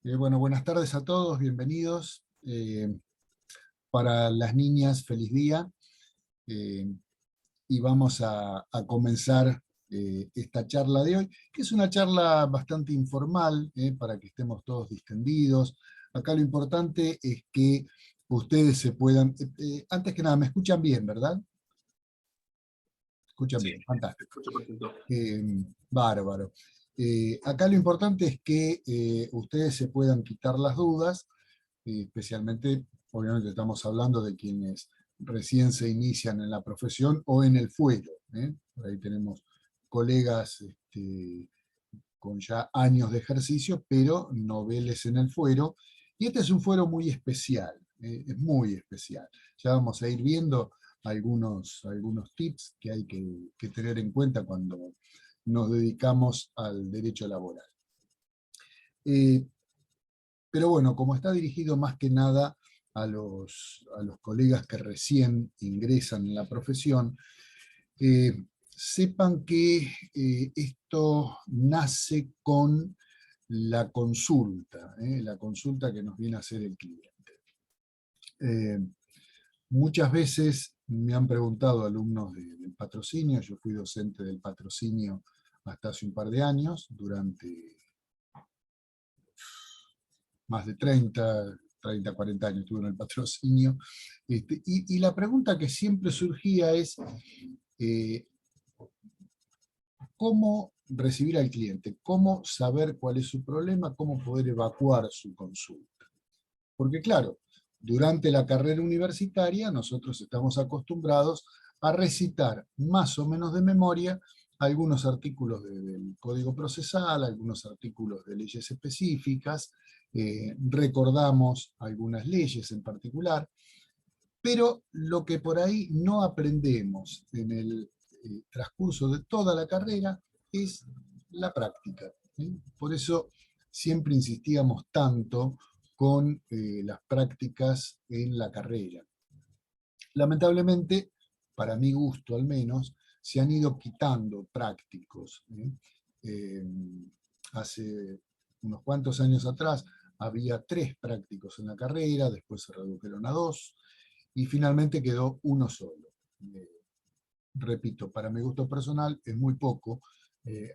Bueno, buenas tardes a todos, bienvenidos. Para las niñas, feliz día. Eh, y vamos a comenzar esta charla de hoy, que es una charla bastante informal, para que estemos todos distendidos. Acá lo importante es que ustedes se puedan... antes que nada, ¿me escuchan bien, verdad? Escuchan Sí, bien, fantástico. escucho perfecto. Bárbaro. Acá lo importante es que ustedes se puedan quitar las dudas, especialmente, obviamente estamos hablando de quienes recién se inician en la profesión o en el fuero. Por ahí tenemos colegas con ya años de ejercicio, pero noveles en el fuero. Y este es un fuero muy especial, es muy especial. Ya vamos a ir viendo algunos tips que hay que tener en cuenta cuando nos dedicamos al derecho laboral. Eh, pero bueno, como está dirigido más que nada a los colegas que recién ingresan en la profesión, sepan que esto nace con la consulta que nos viene a hacer el cliente. Eh, Muchas veces me han preguntado alumnos del patrocinio, yo fui docente del patrocinio hasta hace un par de años, durante más de 40 años estuve en el patrocinio, y la pregunta que siempre surgía es, eh, ¿cómo recibir al cliente? ¿Cómo saber cuál es su problema? ¿Cómo poder evacuar su consulta? Porque claro, durante la carrera universitaria nosotros estamos acostumbrados a recitar más o menos de memoria algunos artículos del Código Procesal, algunos artículos de leyes específicas, recordamos algunas leyes en particular, pero lo que por ahí no aprendemos en el transcurso de toda la carrera es la práctica. Por eso siempre insistíamos tanto con las prácticas en la carrera. Lamentablemente, para mi gusto al menos, se han ido quitando prácticos. Eh, Hace unos cuantos años atrás había 3 prácticos en la carrera, después se redujeron a 2, y finalmente quedó uno solo. Eh, Repito, para mi gusto personal es muy poco,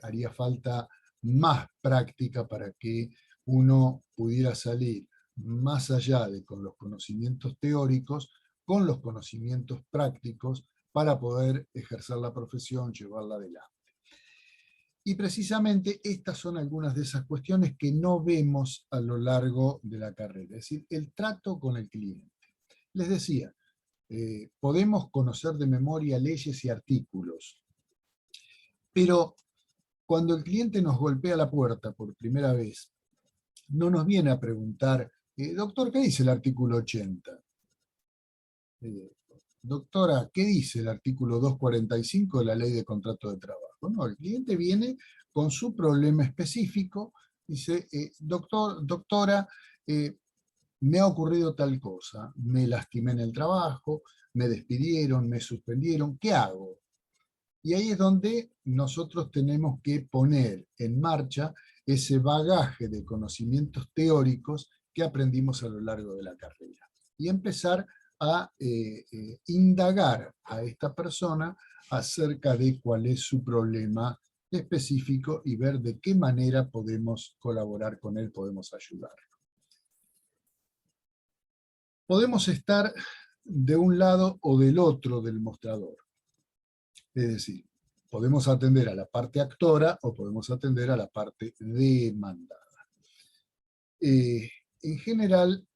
haría falta más práctica para que uno pudiera salir más allá de con los conocimientos teóricos, con los conocimientos prácticos para poder ejercer la profesión, llevarla adelante. Y precisamente estas son algunas de esas cuestiones que no vemos a lo largo de la carrera, es decir, el trato con el cliente. Les decía, podemos conocer de memoria leyes y artículos, pero cuando el cliente nos golpea la puerta por primera vez, no nos viene a preguntar, doctor, ¿qué dice el artículo 80? Eh, Doctora, ¿qué dice el artículo 245 de la Ley de Contrato de Trabajo? No, el cliente viene con su problema específico, dice, doctora, me ha ocurrido tal cosa, me lastimé en el trabajo, me despidieron, me suspendieron, ¿qué hago? Y ahí es donde nosotros tenemos que poner en marcha ese bagaje de conocimientos teóricos que aprendimos a lo largo de la carrera. Y empezar a indagar a esta persona acerca de cuál es su problema específico y ver de qué manera podemos colaborar con él, podemos ayudarlo. Podemos estar de un lado o del otro del mostrador. Es decir, podemos atender a la parte actora o podemos atender a la parte demandada. En general,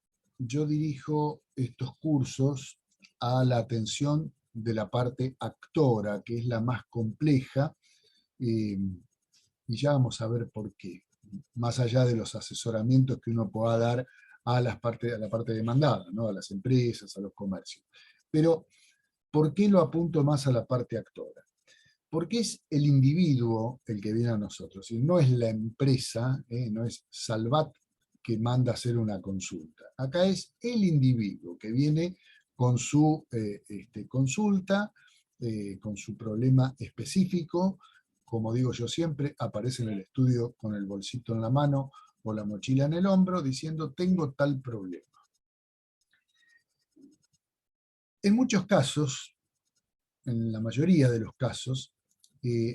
yo dirijo estos cursos a la atención de la parte actora, que es la más compleja, y ya vamos a ver por qué, más allá de los asesoramientos que uno pueda dar a la parte demandada, ¿no? A las empresas, a los comercios. Pero, ¿por qué lo apunto más a la parte actora? Porque es el individuo el que viene a nosotros, y no es la empresa, no es Salvat que manda a hacer una consulta. Acá es el individuo que viene con su consulta, con su problema específico. Como digo yo siempre, aparece en el estudio con el bolsito en la mano, o la mochila en el hombro diciendo tengo tal problema. En muchos casos, en la mayoría de los casos,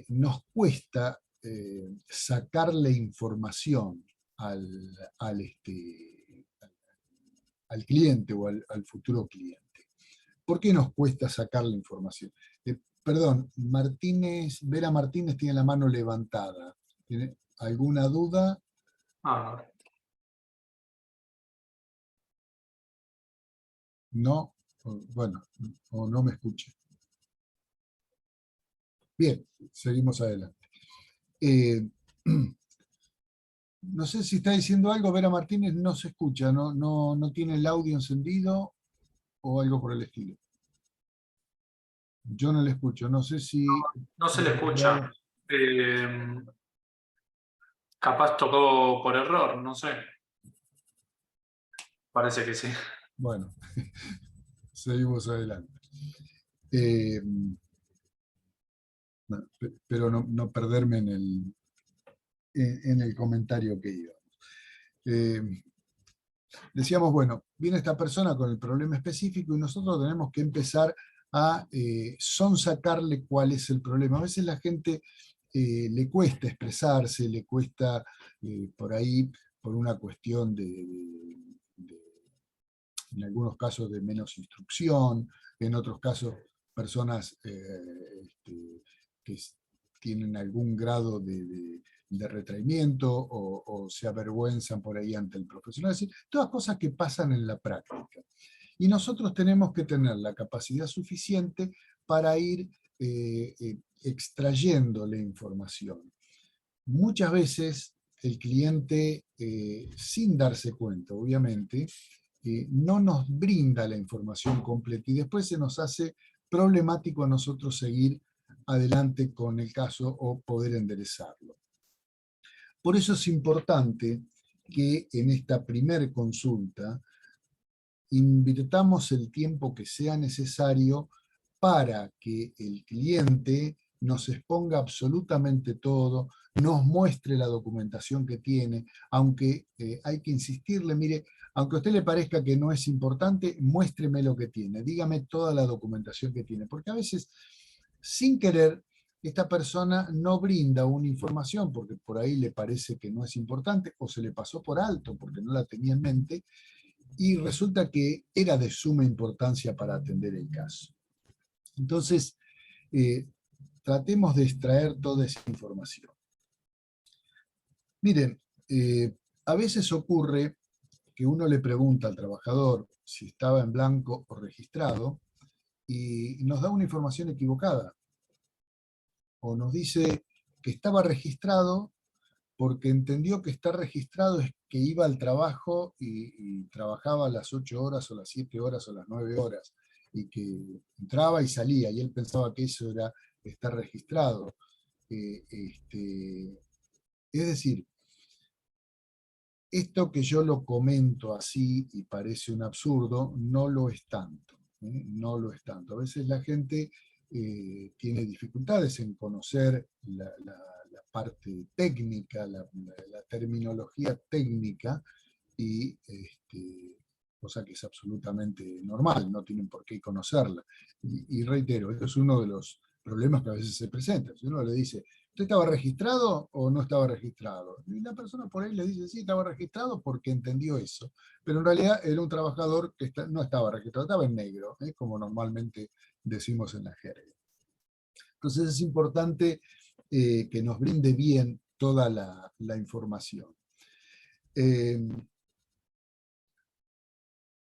nos cuesta sacarle información al cliente o al futuro cliente. ¿Por qué nos cuesta sacarle información? Perdón, Vera Martínez tiene la mano levantada. ¿Tiene alguna duda? Ah, No, bueno, o no me escuche. Bien, seguimos adelante. No sé si está diciendo algo, Vera Martínez no se escucha, no tiene el audio encendido o algo por el estilo. Yo no le escucho, no sé si... no se le escucha. Capaz tocó por error, no sé. Parece que sí. Bueno, seguimos adelante. Eh, bueno, pero no perderme en el comentario que iba. Decíamos, bueno, viene esta persona con el problema específico y nosotros tenemos que empezar a sonsacarle cuál es el problema. A veces la gente le cuesta expresarse, le cuesta por ahí, por una cuestión en algunos casos de menos instrucción, en otros casos personas que tienen algún grado de retraimiento o se avergüenzan por ahí ante el profesional. Es decir, todas cosas que pasan en la práctica. Y nosotros tenemos que tener la capacidad suficiente para ir extrayendo la información. Muchas veces el cliente, sin darse cuenta, obviamente, no nos brinda la información completa y después se nos hace problemático a nosotros seguir adelante con el caso o poder enderezarlo. Por eso es importante que en esta primer consulta invirtamos el tiempo que sea necesario para que el cliente nos exponga absolutamente todo, nos muestre la documentación que tiene, aunque hay que insistirle, mire, aunque a usted le parezca que no es importante, muéstreme lo que tiene, dígame toda la documentación que tiene, porque a veces, sin querer, esta persona no brinda una información porque por ahí le parece que no es importante o se le pasó por alto porque no la tenía en mente, y resulta que era de suma importancia para atender el caso. Entonces, tratemos de extraer toda esa información. Miren, a veces ocurre que uno le pregunta al trabajador si estaba en blanco o registrado y nos da una información equivocada. O nos dice que estaba registrado porque entendió que estar registrado es que iba al trabajo y trabajaba las 8 horas o las 7 horas o las 9 horas, y que entraba y salía, y él pensaba que eso era estar registrado. Es decir, esto que yo lo comento así y parece un absurdo, no lo es tanto. No lo es tanto. A veces la gente tiene dificultades en conocer la parte técnica, la terminología técnica, y cosa que es absolutamente normal, no tienen por qué conocerla. Y reitero, esto es uno de los problemas que a veces se presentan. Si uno le dice, ¿usted estaba registrado o no estaba registrado? Y la persona por ahí le dice, sí, estaba registrado porque entendió eso. Pero en realidad era un trabajador que no estaba registrado, estaba en negro, como normalmente decimos en la jerga. Entonces es importante que nos brinde bien toda la información.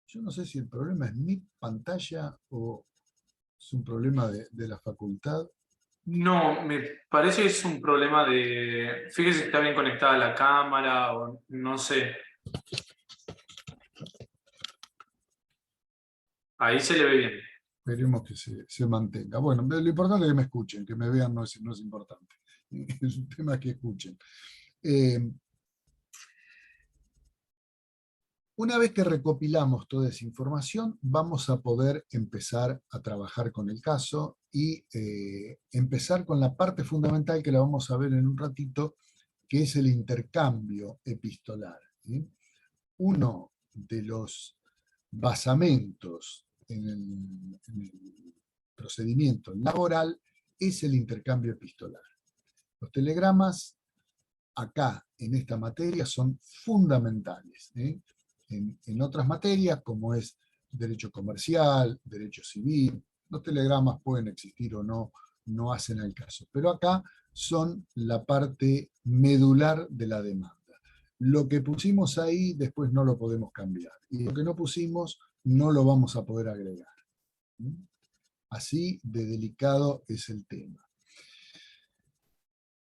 Yo no sé si el problema es mi pantalla o es un problema de la facultad. No, me parece que es un problema de... Fíjese si está bien conectada la cámara o no sé. Ahí se le ve bien. Esperemos que se mantenga. Bueno, lo importante es que me escuchen, que me vean no es importante. Es un tema que escuchen. Una vez que recopilamos toda esa información, vamos a poder empezar a trabajar con el caso y empezar con la parte fundamental que la vamos a ver en un ratito, que es el intercambio epistolar. Uno de los basamentos en el procedimiento laboral es el intercambio epistolar. Los telegramas acá, en esta materia, son fundamentales. En otras materias, como es derecho comercial, derecho civil, los telegramas pueden existir o no, no hacen el caso. Pero acá son la parte medular de la demanda. Lo que pusimos ahí después no lo podemos cambiar. Y lo que no pusimos no lo vamos a poder agregar. Así de delicado es el tema.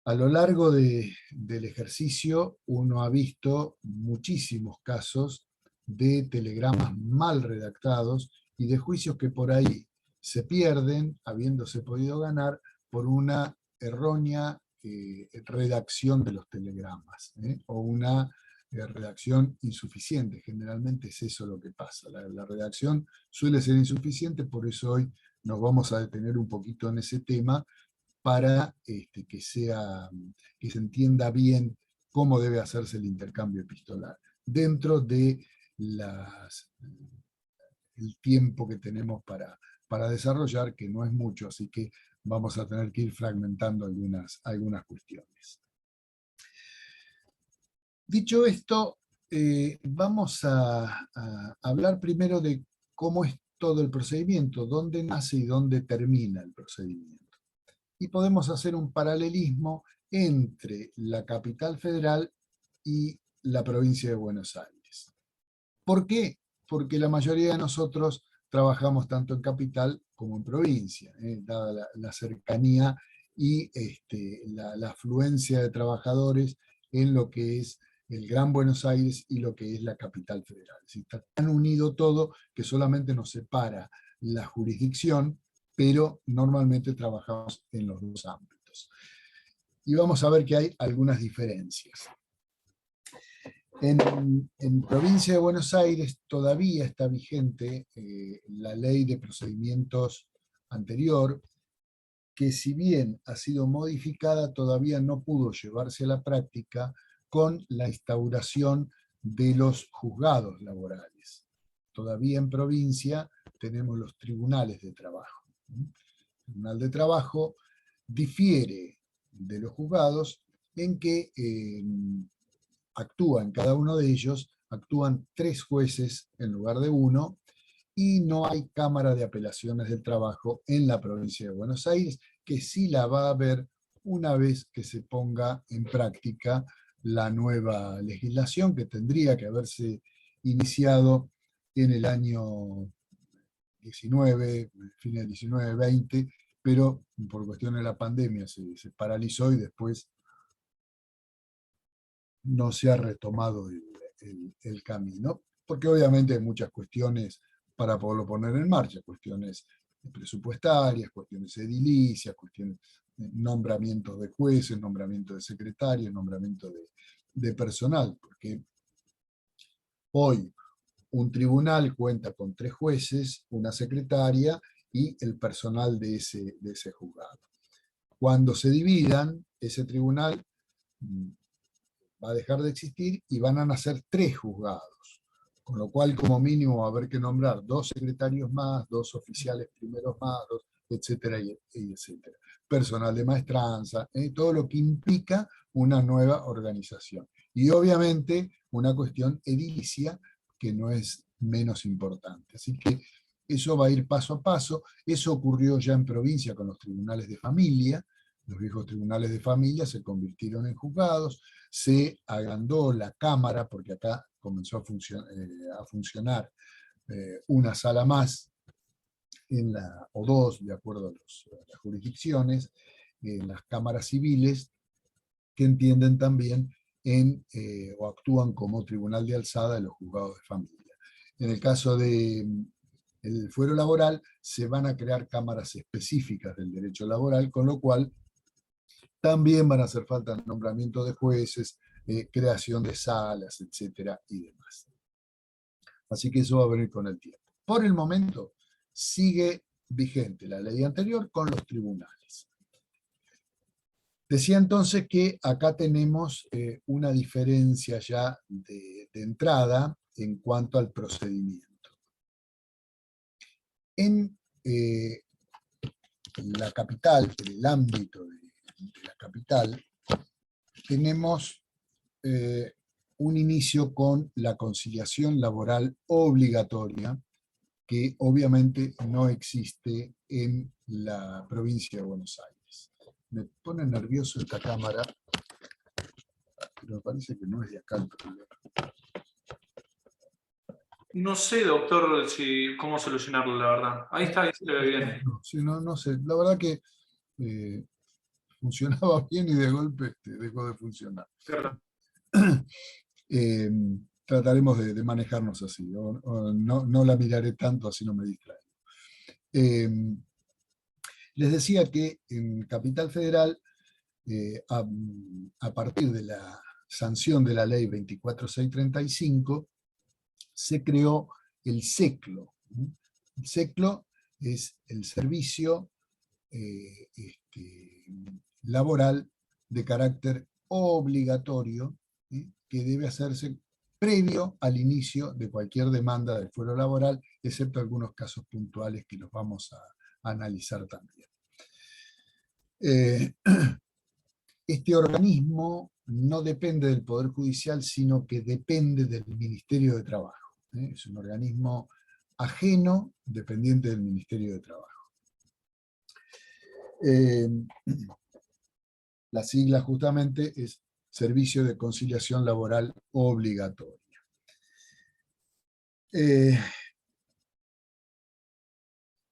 A lo largo del ejercicio uno ha visto muchísimos casos de telegramas mal redactados y de juicios que por ahí se pierden, habiéndose podido ganar, por una errónea redacción de los telegramas, o una redacción insuficiente. Generalmente es eso lo que pasa. La redacción suele ser insuficiente, por eso hoy nos vamos a detener un poquito en ese tema, para que se entienda bien cómo debe hacerse el intercambio epistolar, dentro de el tiempo que tenemos para desarrollar, que no es mucho, así que vamos a tener que ir fragmentando algunas cuestiones. Dicho esto, vamos a hablar primero de cómo es todo el procedimiento, dónde nace y dónde termina el procedimiento. Y podemos hacer un paralelismo entre la capital federal y la provincia de Buenos Aires. ¿Por qué? Porque la mayoría de nosotros trabajamos tanto en capital como en provincia, dada la cercanía y la afluencia de trabajadores en lo que es el Gran Buenos Aires y lo que es la capital federal. Es decir, está tan unido todo que solamente nos separa la jurisdicción, pero normalmente trabajamos en los dos ámbitos. Y vamos a ver que hay algunas diferencias. En provincia de Buenos Aires todavía está vigente la ley de procedimientos anterior, que si bien ha sido modificada, todavía no pudo llevarse a la práctica con la instauración de los juzgados laborales. Todavía en provincia tenemos los tribunales de trabajo. El Tribunal de Trabajo difiere de los juzgados en que actúan cada uno de ellos, actúan 3 jueces en lugar de 1, y no hay Cámara de Apelaciones del Trabajo en la provincia de Buenos Aires, que sí la va a haber una vez que se ponga en práctica la nueva legislación, que tendría que haberse iniciado en el año 19, fines del 19, 20, pero por cuestión de la pandemia se paralizó y después no se ha retomado el camino, porque obviamente hay muchas cuestiones para poderlo poner en marcha, cuestiones presupuestarias, cuestiones edilicias, cuestiones de nombramientos de jueces, nombramientos de secretarios, nombramiento de personal, porque hoy un tribunal cuenta con 3 jueces, una secretaria y el personal de ese juzgado. Cuando se dividan, ese tribunal va a dejar de existir y van a nacer 3 juzgados, con lo cual como mínimo va a haber que nombrar 2 secretarios más, 2 oficiales primeros más, etcétera, y etcétera. Personal de maestranza, todo lo que implica una nueva organización. Y obviamente una cuestión edilicia que no es menos importante. Así que eso va a ir paso a paso. Eso ocurrió ya en provincia con los tribunales de familia. Los viejos tribunales de familia se convirtieron en juzgados, se agrandó la Cámara, porque acá comenzó a funcionar una sala más, o 2, de acuerdo a las jurisdicciones, en las cámaras civiles, que entienden también o actúan como tribunal de alzada de los juzgados de familia. En el caso del fuero laboral, se van a crear cámaras específicas del derecho laboral, con lo cual también van a hacer falta nombramiento de jueces, creación de salas, etcétera, y demás. Así que eso va a venir con el tiempo. Por el momento, sigue vigente la ley anterior con los tribunales. Decía entonces que acá tenemos una diferencia ya de entrada en cuanto al procedimiento. En la capital, en el ámbito de la capital, tenemos un inicio con la conciliación laboral obligatoria, que obviamente no existe en la provincia de Buenos Aires. Me pone nervioso esta cámara, pero me parece que no es de acá el problema. No sé, doctor, cómo solucionarlo, la verdad. Ahí está, ahí se le ve bien. No, sí, no sé, la verdad que funcionaba bien y de golpe dejó de funcionar. Eh, Trataremos de manejarnos así, o no la miraré tanto, así no me distraigo. Les decía que en Capital Federal, a partir de la sanción de la ley 24635, se creó el SECLO. El SECLO es el servicio laboral de carácter obligatorio, que debe hacerse previo al inicio de cualquier demanda del fuero laboral, excepto algunos casos puntuales que los vamos a analizar también. Este organismo no depende del Poder Judicial, sino que depende del Ministerio de Trabajo. Es un organismo ajeno, dependiente del Ministerio de Trabajo. La sigla justamente es Servicio de Conciliación Laboral Obligatoria.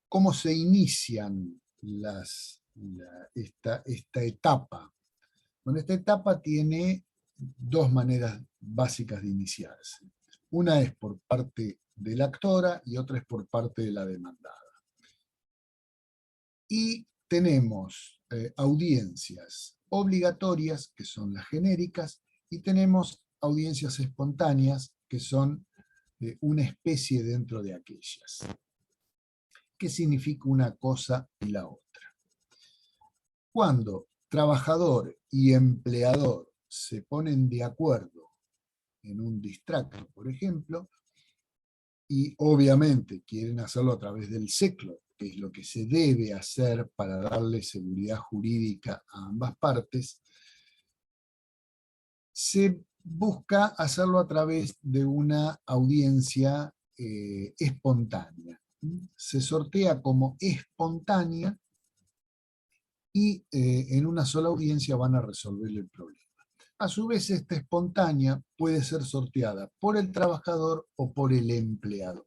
¿Cómo se inician esta etapa? Bueno, esta etapa tiene dos maneras básicas de iniciarse. Una es por parte de la actora y otra es por parte de la demandada. Y tenemos audiencias obligatorias, que son las genéricas, y tenemos audiencias espontáneas, que son una especie dentro de aquellas. ¿Qué significa una cosa y la otra? Cuando trabajador y empleador se ponen de acuerdo en un distracto, por ejemplo, y obviamente quieren hacerlo a través del SECLO, que es lo que se debe hacer para darle seguridad jurídica a ambas partes, se busca hacerlo a través de una audiencia espontánea. Se sortea como espontánea y en una sola audiencia van a resolver el problema. A su vez, esta espontánea puede ser sorteada por el trabajador o por el empleador.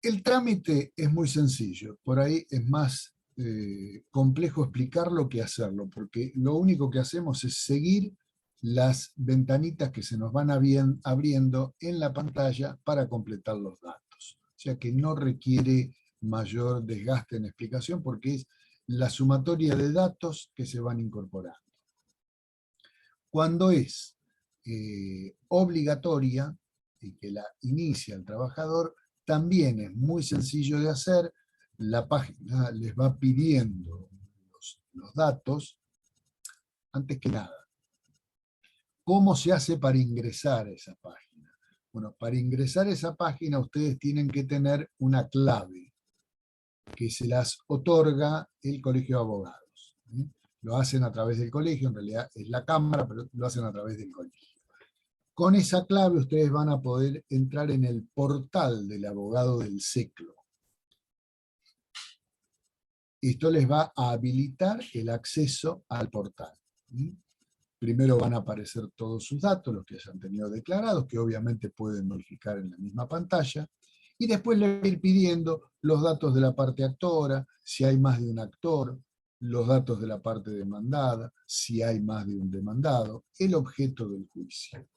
El trámite es muy sencillo, por ahí es más complejo explicarlo que hacerlo, porque lo único que hacemos es seguir las ventanitas que se nos van abriendo en la pantalla para completar los datos. O sea que no requiere mayor desgaste en explicación porque es la sumatoria de datos que se van incorporando. Cuando es obligatoria y que la inicia el trabajador, también es muy sencillo de hacer. La página les va pidiendo los datos. Antes que nada, ¿cómo se hace para ingresar a esa página? Bueno, para ingresar a esa página ustedes tienen que tener una clave que se las otorga el Colegio de Abogados. Lo hacen a través del colegio, en realidad es la Cámara, pero lo hacen a través del colegio. Con esa clave ustedes van a poder entrar en el portal del abogado del SECLO. Esto les va a habilitar el acceso al portal. Primero van a aparecer todos sus datos, los que hayan tenido declarados, que obviamente pueden modificar en la misma pantalla, y después le va a ir pidiendo los datos de la parte actora, si hay más de un actor, los datos de la parte demandada, si hay más de un demandado, el objeto del juicio.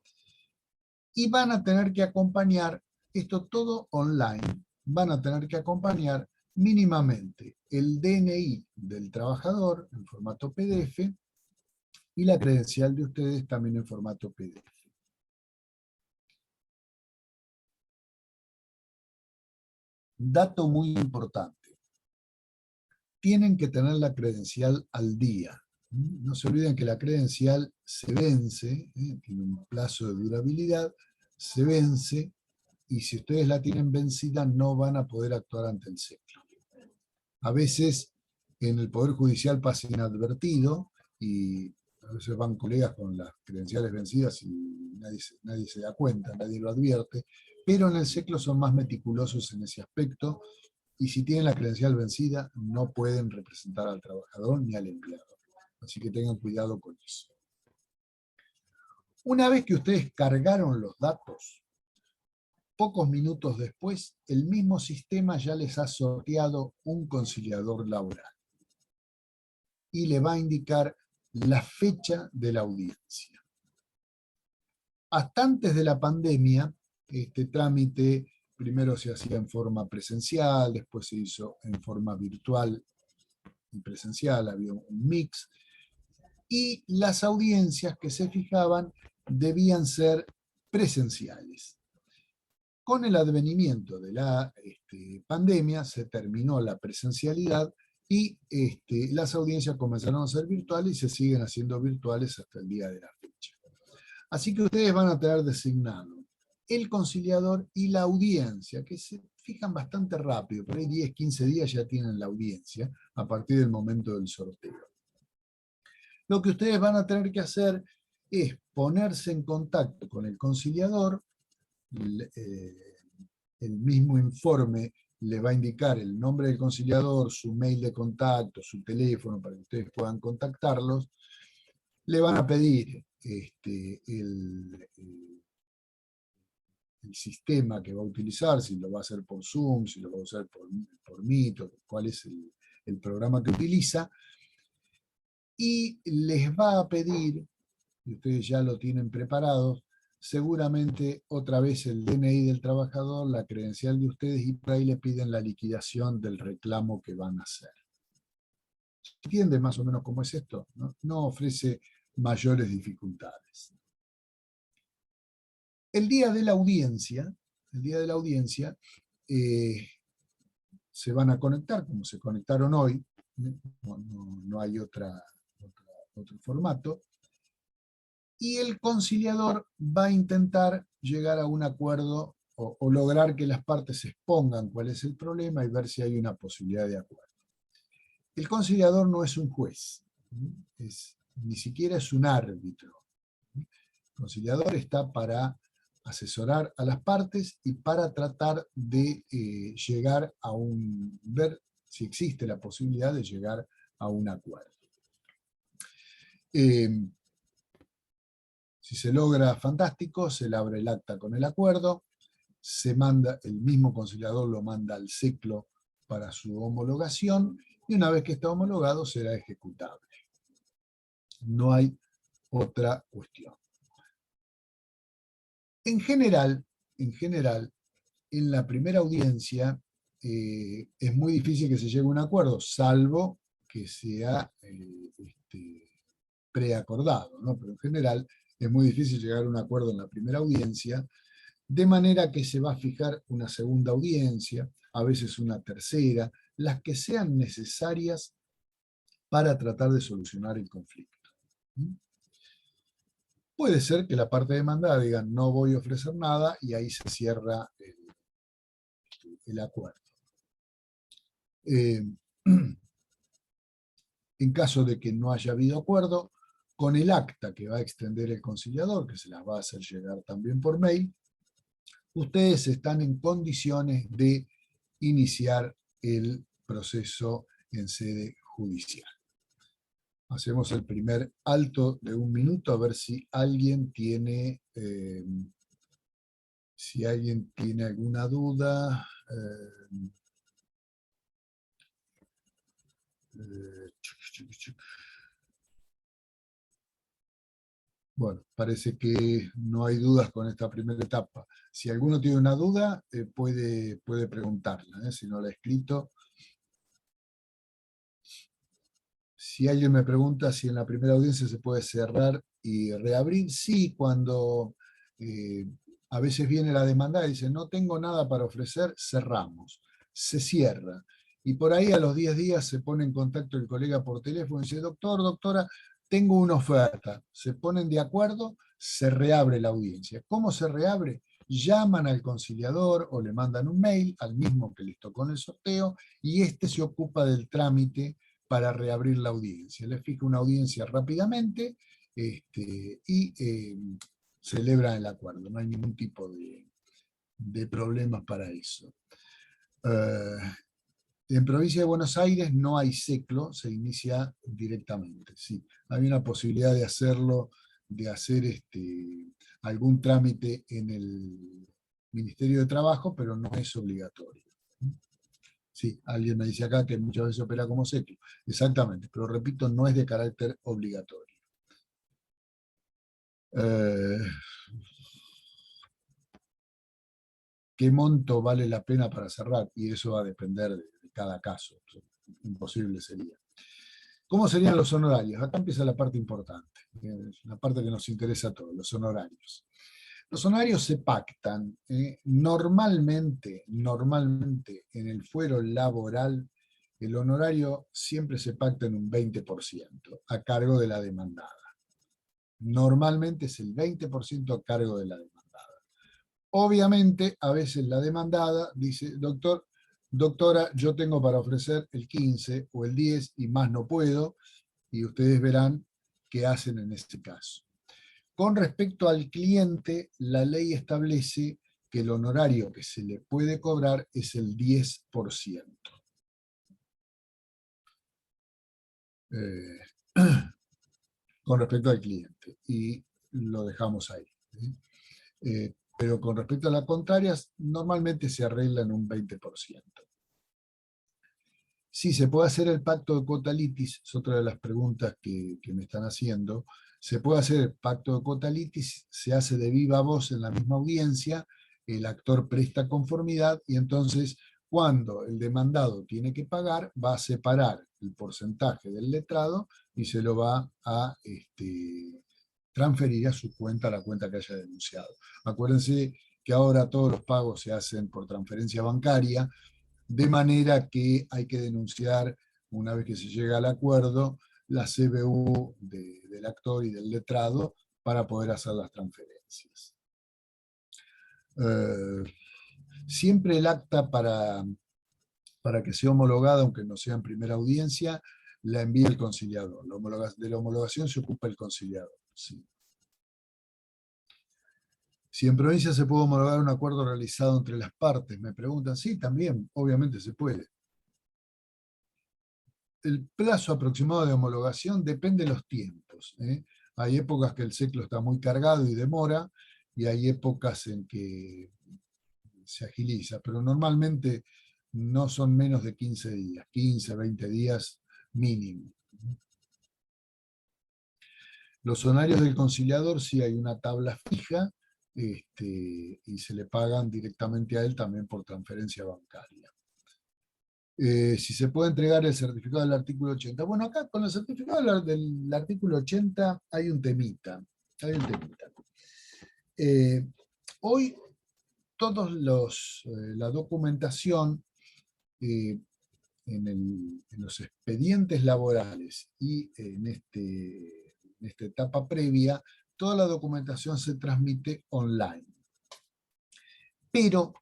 Y van a tener que acompañar, esto todo online, van a tener que acompañar mínimamente el DNI del trabajador en formato PDF y la credencial de ustedes también en formato PDF. Dato muy importante. tienen que tener la credencial al día. No se olviden que la credencial se vence, tiene un plazo de durabilidad, se vence, y si ustedes la tienen vencida no van a poder actuar ante el SECLO. A veces en el Poder Judicial pasa inadvertido y a veces van colegas con las credenciales vencidas y nadie se da cuenta, nadie lo advierte, pero en el SECLO son más meticulosos en ese aspecto y si tienen la credencial vencida no pueden representar al trabajador ni al empleado. Así que tengan cuidado con eso. Una vez que ustedes cargaron los datos, pocos minutos después, el mismo sistema ya les ha sorteado un conciliador laboral y le va a indicar la fecha de la audiencia. Hasta antes de la pandemia, este trámite primero se hacía en forma presencial, después se hizo en forma virtual y presencial, había un mix, y las audiencias que se fijaban debían ser presenciales. Con el advenimiento de la pandemia se terminó la presencialidad y las audiencias comenzaron a ser virtuales y se siguen haciendo virtuales hasta el día de la fecha. Así que ustedes van a tener designado el conciliador y la audiencia, que se fijan bastante rápido, por ahí 10, 15 días ya tienen la audiencia a partir del momento del sorteo. Lo que ustedes van a tener que hacer es ponerse en contacto con el conciliador. El mismo informe le va a indicar el nombre del conciliador, su mail de contacto, su teléfono para que ustedes puedan contactarlos. Le van a pedir el sistema que va a utilizar, si lo va a hacer por Zoom, si lo va a usar por Meet, cuál es el programa que utiliza, y les va a pedir, y ustedes ya lo tienen preparado, seguramente otra vez el DNI del trabajador, la credencial de ustedes, y por ahí le piden la liquidación del reclamo que van a hacer. ¿Entienden más o menos cómo es esto? No ofrece mayores dificultades. El día de la audiencia, se van a conectar, como se conectaron hoy, no hay otro formato, y el conciliador va a intentar llegar a un acuerdo o lograr que las partes expongan cuál es el problema y ver si hay una posibilidad de acuerdo. El conciliador no es un juez, ni siquiera es un árbitro. El conciliador está para asesorar a las partes y para tratar de llegar a ver si existe la posibilidad de llegar a un acuerdo. Si se logra, fantástico, se le abre el acta con el acuerdo, se manda, el mismo conciliador lo manda al SECLO para su homologación, y una vez que está homologado será ejecutable. No hay otra cuestión. En general, en la primera audiencia es muy difícil que se llegue a un acuerdo, salvo que sea preacordado, ¿no? Pero en general es muy difícil llegar a un acuerdo en la primera audiencia, de manera que se va a fijar una segunda audiencia, a veces una tercera, las que sean necesarias para tratar de solucionar el conflicto. Puede ser que la parte demandada diga no voy a ofrecer nada y ahí se cierra el acuerdo. En caso de que no haya habido acuerdo, con el acta que va a extender el conciliador, que se las va a hacer llegar también por mail, ustedes están en condiciones de iniciar el proceso en sede judicial. Hacemos el primer alto de 1 minuto a ver si alguien tiene alguna duda. Bueno, parece que no hay dudas con esta primera etapa. Si alguno tiene una duda, puede preguntarla, si no la he escrito. Si alguien me pregunta si en la primera audiencia se puede cerrar y reabrir, sí, cuando a veces viene la demanda y dice no tengo nada para ofrecer, cerramos. Se cierra. y por ahí a los 10 días se pone en contacto el colega por teléfono y dice, doctor, doctora, tengo una oferta. Se ponen de acuerdo, se reabre la audiencia. ¿Cómo se reabre? Llaman al conciliador o le mandan un mail al mismo que les tocó en el sorteo y este se ocupa del trámite para reabrir la audiencia. Le fija una audiencia rápidamente y celebran el acuerdo. No hay ningún tipo de problemas para eso. En provincia de Buenos Aires no hay SECLO, se inicia directamente. Sí, hay una posibilidad de hacerlo, de hacer algún trámite en el Ministerio de Trabajo, pero no es obligatorio. Sí, alguien me dice acá que muchas veces opera como SECLO. Exactamente, pero repito, no es de carácter obligatorio. ¿Qué monto vale la pena para cerrar? Y eso va a depender de cada caso. Imposible sería. ¿Cómo serían los honorarios? Acá empieza la parte importante, la parte que nos interesa a todos, los honorarios. Los honorarios se pactan. Normalmente en el fuero laboral, el honorario siempre se pacta en un 20% a cargo de la demandada. Normalmente es el 20% a cargo de la demandada. Obviamente, a veces la demandada dice, doctor, doctora, yo tengo para ofrecer el 15 o el 10 y más no puedo, y ustedes verán qué hacen en este caso. Con respecto al cliente, la ley establece que el honorario que se le puede cobrar es el 10%. Con respecto al cliente, y lo dejamos ahí. Pero con respecto a las contrarias, normalmente se arregla en un 20%. Sí, se puede hacer el pacto de cuota litis, es otra de las preguntas que me están haciendo. Se puede hacer el pacto de cuota litis, se hace de viva voz en la misma audiencia, el actor presta conformidad y entonces cuando el demandado tiene que pagar, va a separar el porcentaje del letrado y se lo va a transferir a su cuenta, a la cuenta que haya denunciado. Acuérdense que ahora todos los pagos se hacen por transferencia bancaria, de manera que hay que denunciar, una vez que se llega al acuerdo, la CBU del actor y del letrado para poder hacer las transferencias. Siempre el acta para que sea homologada, aunque no sea en primera audiencia, la envía el conciliador. De la homologación se ocupa el conciliador. Sí. Si en provincia se puede homologar un acuerdo realizado entre las partes, me preguntan. Sí, también, obviamente se puede. El plazo aproximado de homologación depende de los tiempos. Hay épocas que el SECLO está muy cargado y demora, y hay épocas en que se agiliza, pero normalmente no son menos de 15 días, 15, 20 días mínimo. Los honorarios del conciliador sí hay una tabla fija, y se le pagan directamente a él también por transferencia bancaria. Si se puede entregar el certificado del artículo 80. Bueno, acá con el certificado del artículo 80 hay un temita. Hoy todos la documentación en los expedientes laborales y en esta etapa previa, toda la documentación se transmite online. Pero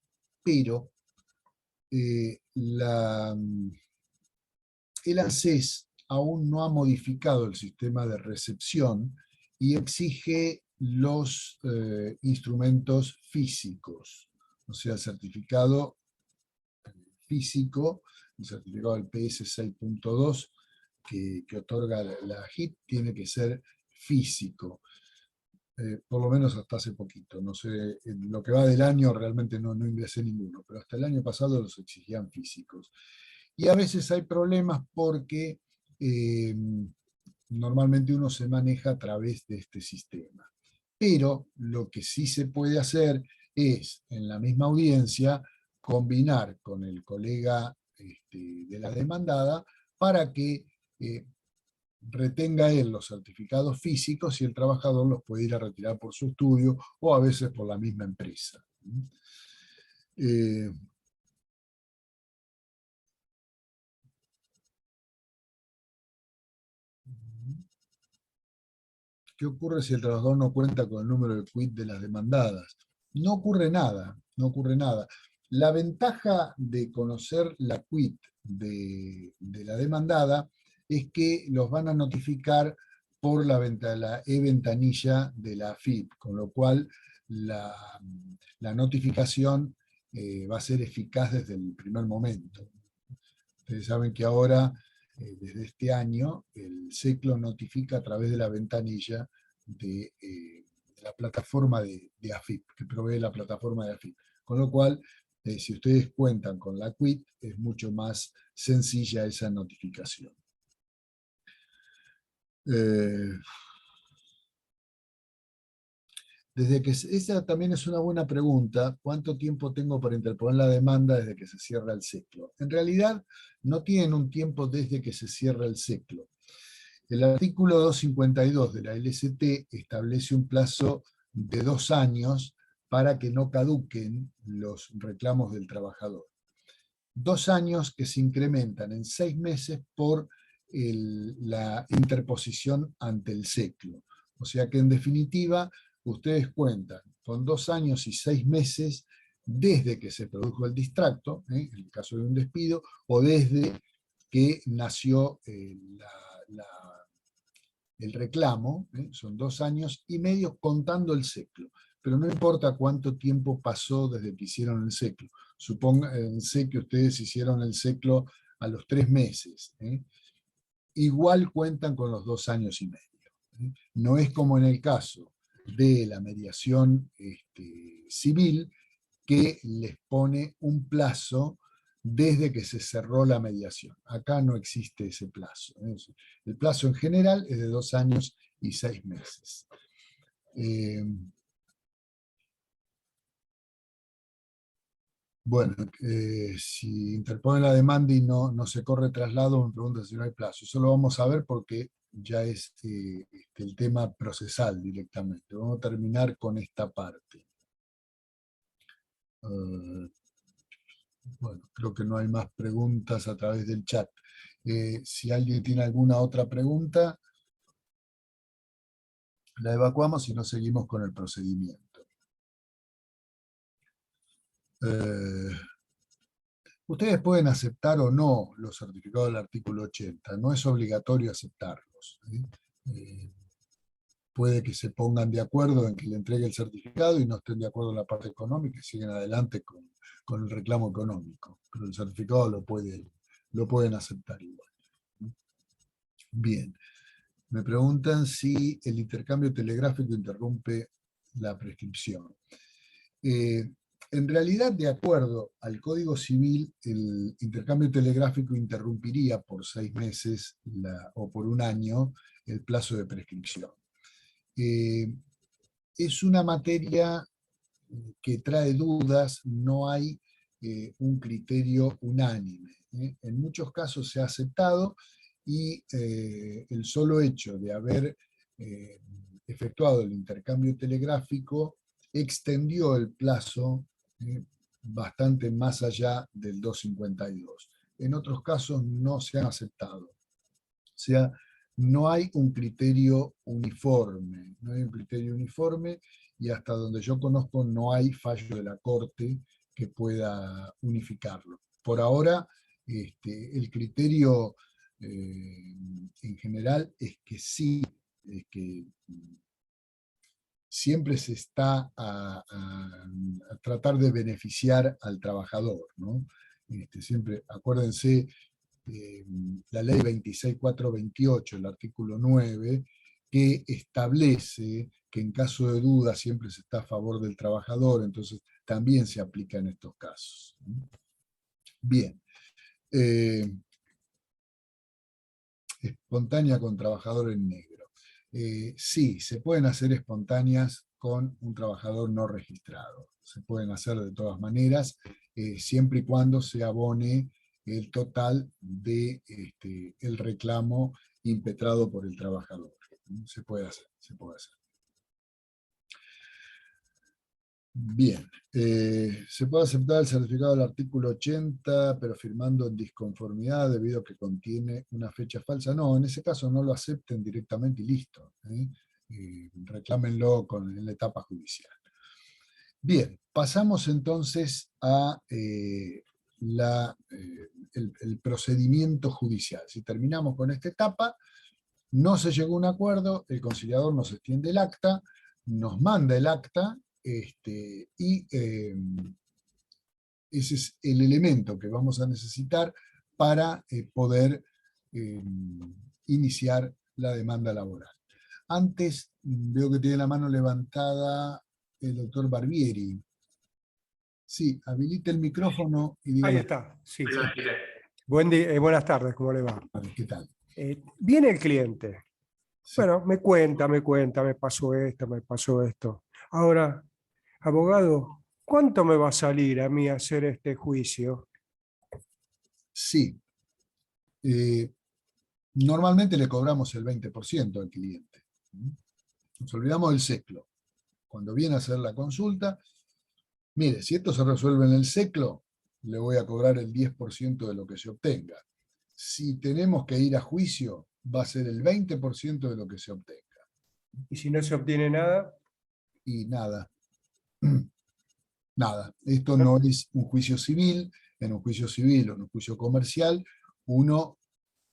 el ANSES aún no ha modificado el sistema de recepción y exige los instrumentos físicos, o sea, el certificado físico, el certificado del PS 6.2 que otorga la HIT tiene que ser físico. Por lo menos hasta hace poquito, no sé, en lo que va del año realmente no ingresé ninguno, pero hasta el año pasado los exigían físicos. Y a veces hay problemas porque normalmente uno se maneja a través de este sistema. Pero lo que sí se puede hacer es, en la misma audiencia, combinar con el colega de la demandada para que retenga él los certificados físicos y el trabajador los puede ir a retirar por su estudio o a veces por la misma empresa. ¿qué ocurre si el trabajador no cuenta con el número de quit de las demandadas? No ocurre nada, no ocurre nada. La ventaja de conocer la quit de la demandada es que los van a notificar por la e-ventanilla de la AFIP, con lo cual la notificación va a ser eficaz desde el primer momento. Ustedes saben que ahora, desde este año, el SECLO notifica a través de la ventanilla de la plataforma de AFIP, que provee la plataforma de AFIP. Con lo cual, si ustedes cuentan con la quit, es mucho más sencilla esa notificación. Esa también es una buena pregunta. ¿Cuánto tiempo tengo para interponer la demanda desde que se cierra el SECLO? En realidad, no tienen un tiempo desde que se cierra el SECLO. El artículo 252 de la LST establece un plazo de 2 años para que no caduquen los reclamos del trabajador. 2 años que se incrementan en 6 meses por la interposición ante el SECLO. O sea que en definitiva, ustedes cuentan con 2 años y 6 meses desde que se produjo el distracto, en el caso de un despido, o desde que nació el reclamo, son 2 años y medio contando el SECLO. Pero no importa cuánto tiempo pasó desde que hicieron el SECLO. Sé que ustedes hicieron el SECLO a los 3 meses. Igual cuentan con los 2 años y medio. No es como en el caso de la mediación civil, que les pone un plazo desde que se cerró la mediación. Acá no existe ese plazo. El plazo en general es de 2 años y 6 meses. Bueno, si interponen la demanda y no se corre traslado, me pregunta si no hay plazo. Eso lo vamos a ver porque ya es el tema procesal directamente. Vamos a terminar con esta parte. Bueno, creo que no hay más preguntas a través del chat. Si alguien tiene alguna otra pregunta, la evacuamos y no seguimos con el procedimiento. Ustedes pueden aceptar o no los certificados del artículo 80, no es obligatorio aceptarlos. Puede que se pongan de acuerdo en que le entregue el certificado y no estén de acuerdo en la parte económica y siguen adelante con el reclamo económico, pero el certificado lo pueden aceptar igual. Bien, me preguntan si el intercambio telegráfico interrumpe la prescripción. En realidad, de acuerdo al Código Civil, el intercambio telegráfico interrumpiría por 6 meses o por 1 año el plazo de prescripción. Es una materia que trae dudas, no hay un criterio unánime. En muchos casos se ha aceptado y el solo hecho de haber efectuado el intercambio telegráfico extendió el plazo bastante más allá del 252. En otros casos no se han aceptado. O sea, no hay un criterio uniforme, y hasta donde yo conozco no hay fallo de la Corte que pueda unificarlo. Por ahora, el criterio en general es que sí, es que siempre se está a tratar de beneficiar al trabajador, ¿no? Siempre, acuérdense, la ley 26428, el artículo 9, que establece que en caso de duda siempre se está a favor del trabajador, entonces también se aplica en estos casos. Bien. Espontánea con trabajador en negro. Sí, se pueden hacer espontáneas con un trabajador no registrado. Se pueden hacer de todas maneras, siempre y cuando se abone el total de el reclamo impetrado por el trabajador. Se puede hacer, se puede hacer. Bien, se puede aceptar el certificado del artículo 80, pero firmando en disconformidad debido a que contiene una fecha falsa. No, en ese caso no lo acepten directamente y listo. reclámenlo en la etapa judicial. Bien, pasamos entonces a el procedimiento judicial. Si terminamos con esta etapa, no se llegó a un acuerdo, el conciliador nos extiende el acta, nos manda el acta, y ese es el elemento que vamos a necesitar para poder iniciar la demanda laboral. Antes, veo que tiene la mano levantada el doctor Barbieri. Sí, habilite el micrófono y Ahí dígame. está, sí. Ahí lo tiré. Buenas tardes, ¿cómo le va? ¿Qué tal? Viene el cliente. Sí. Bueno, me cuenta, me pasó esto, me pasó esto. Ahora, abogado, ¿cuánto me va a salir a mí hacer este juicio? Sí. Normalmente le cobramos el 20% al cliente. Nos olvidamos del SECLO. Cuando viene a hacer la consulta, mire, si esto se resuelve en el SECLO, le voy a cobrar el 10% de lo que se obtenga. Si tenemos que ir a juicio, va a ser el 20% de lo que se obtenga. Y si no se obtiene nada, Y nada. Nada. Esto no es un juicio civil. En un juicio civil o en un juicio comercial, uno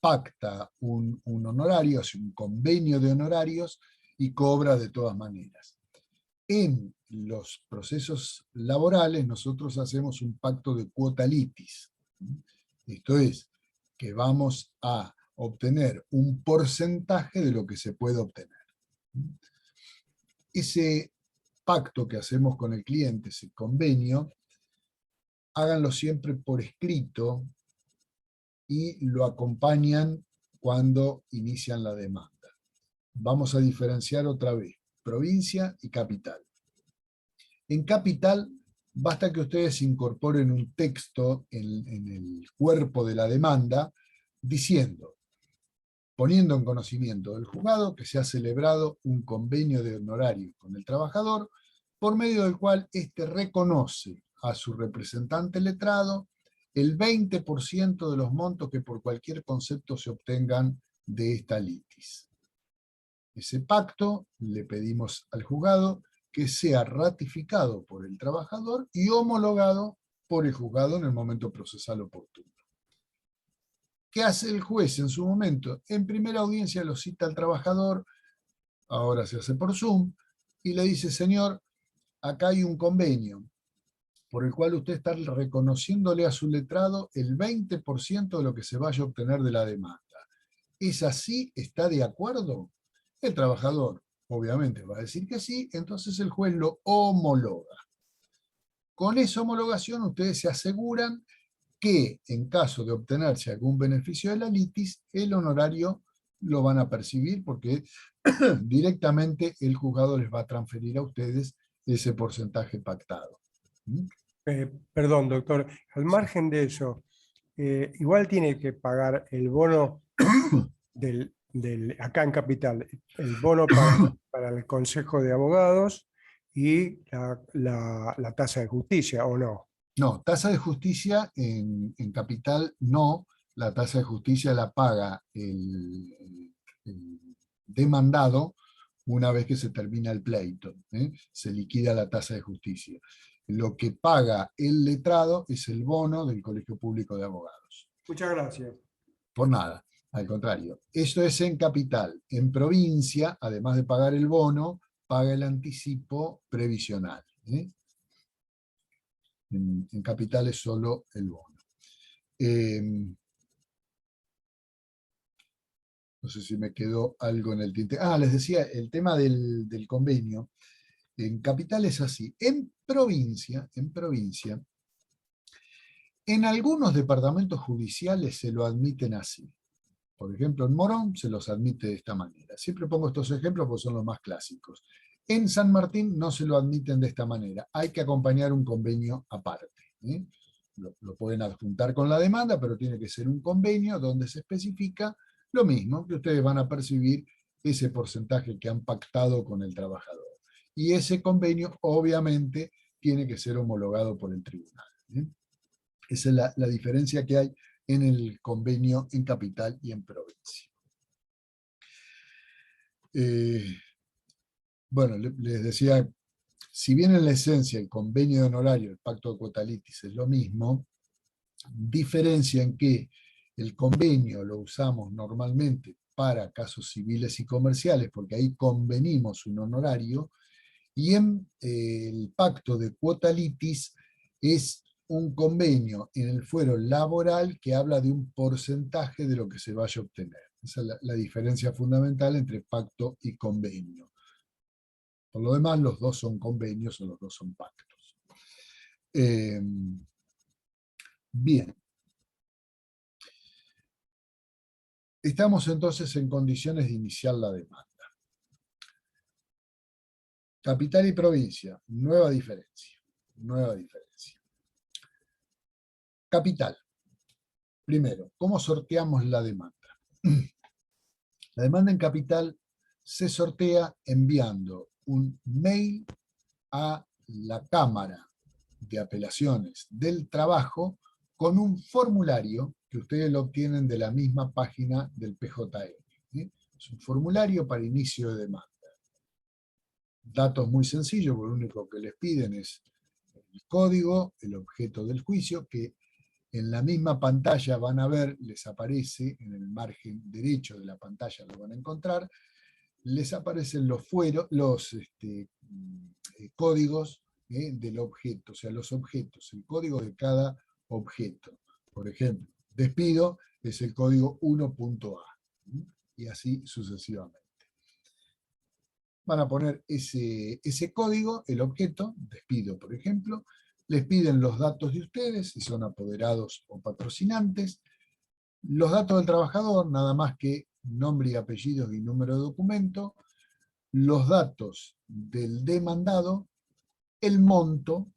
pacta un honorario, hace un convenio de honorarios y cobra de todas maneras. En los procesos laborales nosotros hacemos un pacto de quota litis. Esto es, que vamos a obtener un porcentaje de lo que se puede obtener. Ese pacto que hacemos con el cliente, ese convenio, háganlo siempre por escrito y lo acompañan cuando inician la demanda. Vamos a diferenciar otra vez, provincia y capital. En capital, basta que ustedes incorporen un texto en el cuerpo de la demanda diciendo, poniendo en conocimiento del juzgado que se ha celebrado un convenio de honorario con el trabajador, por medio del cual éste reconoce a su representante letrado el 20% de los montos que por cualquier concepto se obtengan de esta litis. Ese pacto le pedimos al juzgado que sea ratificado por el trabajador y homologado por el juzgado en el momento procesal oportuno. ¿Qué hace el juez en su momento? En primera audiencia lo cita al trabajador, ahora se hace por Zoom, y le dice, señor, acá hay un convenio por el cual usted está reconociéndole a su letrado el 20% de lo que se vaya a obtener de la demanda. ¿Es así? ¿Está de acuerdo? El trabajador obviamente va a decir que sí, entonces el juez lo homologa. Con esa homologación ustedes se aseguran que en caso de obtenerse algún beneficio de la litis, el honorario lo van a percibir porque directamente el juzgado les va a transferir a ustedes ese porcentaje pactado. perdón, doctor, al margen de eso, igual tiene que pagar el bono acá en Capital, el bono para el Consejo de Abogados y la tasa de justicia, ¿o no? No, tasa de justicia en Capital no, la tasa de justicia la paga el demandado una vez que se termina el pleito, se liquida la tasa de justicia. Lo que paga el letrado es el bono del Colegio Público de Abogados. Muchas gracias. Por nada, al contrario. Esto es en capital. En provincia, además de pagar el bono, paga el anticipo previsional. En capital es solo el bono. No sé si me quedó algo en el tintero. Les decía, el tema del convenio. En capital es así. En provincia, en algunos departamentos judiciales se lo admiten así. Por ejemplo, en Morón se los admite de esta manera. Siempre pongo estos ejemplos porque son los más clásicos. En San Martín no se lo admiten de esta manera. Hay que acompañar un convenio aparte. Lo pueden adjuntar con la demanda, pero tiene que ser un convenio donde se especifica lo mismo, que ustedes van a percibir ese porcentaje que han pactado con el trabajador. Y ese convenio, obviamente, tiene que ser homologado por el tribunal. Esa es la diferencia que hay en el convenio en capital y en provincia. bueno, les decía, si bien en la esencia el convenio de honorario, el pacto de cuota litis es lo mismo, diferencia en que el convenio lo usamos normalmente para casos civiles y comerciales, porque ahí convenimos un honorario, y en el pacto de cuota litis es un convenio en el fuero laboral que habla de un porcentaje de lo que se vaya a obtener. Esa es la diferencia fundamental entre pacto y convenio. Por lo demás, los dos son convenios o los dos son pactos. Bien. Estamos entonces en condiciones de iniciar la demanda. Capital y provincia, nueva diferencia. Nueva diferencia. Capital. Primero, ¿cómo sorteamos la demanda? La demanda en capital se sortea enviando un mail a la Cámara de Apelaciones del Trabajo con un formulario que ustedes lo obtienen de la misma página del PJM. ¿Sí? Es un formulario para inicio de demanda. Datos muy sencillos, porque lo único que les piden es el código, el objeto del juicio, que en la misma pantalla van a ver, les aparece en el margen derecho de la pantalla, lo van a encontrar, les aparecen los códigos del objeto, o sea, los objetos, el código de cada objeto. Por ejemplo, despido es el código 1.a, y así sucesivamente. Van a poner ese código, el objeto, despido por ejemplo, les piden los datos de ustedes, si son apoderados o patrocinantes, los datos del trabajador, nada más que nombre y apellidos y número de documento, los datos del demandado, el monto,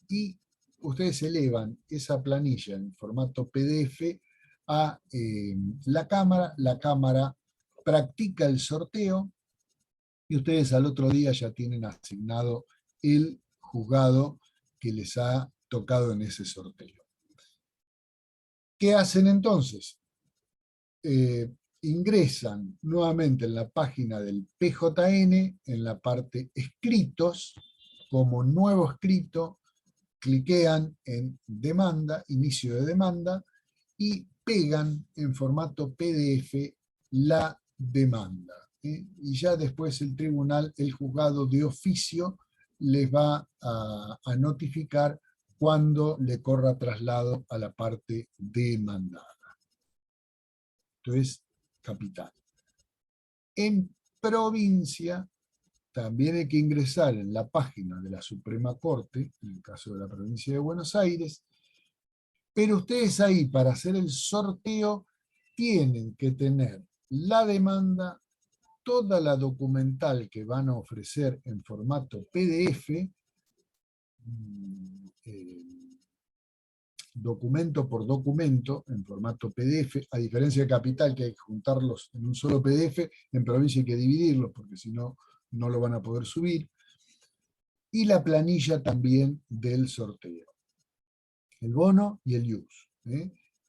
y ustedes elevan esa planilla en formato PDF a la Cámara practica el sorteo, y ustedes al otro día ya tienen asignado el juzgado que les ha tocado en ese sorteo. ¿Qué hacen entonces? Ingresan nuevamente en la página del PJN, en la parte escritos, como nuevo escrito, cliquean en demanda, inicio de demanda, y pegan en formato PDF la demanda. Y ya después el tribunal, el juzgado de oficio, les va a notificar cuando le corra traslado a la parte demandada. Esto es capital. En provincia también hay que ingresar en la página de la Suprema Corte, en el caso de la provincia de Buenos Aires, pero ustedes ahí para hacer el sorteo tienen que tener la demanda, toda la documental que van a ofrecer en formato PDF, documento por documento, en formato PDF, a diferencia de capital, que hay que juntarlos en un solo PDF, en provincia hay que dividirlos, porque si no, no lo van a poder subir, y la planilla también del sorteo, el bono y el IUS,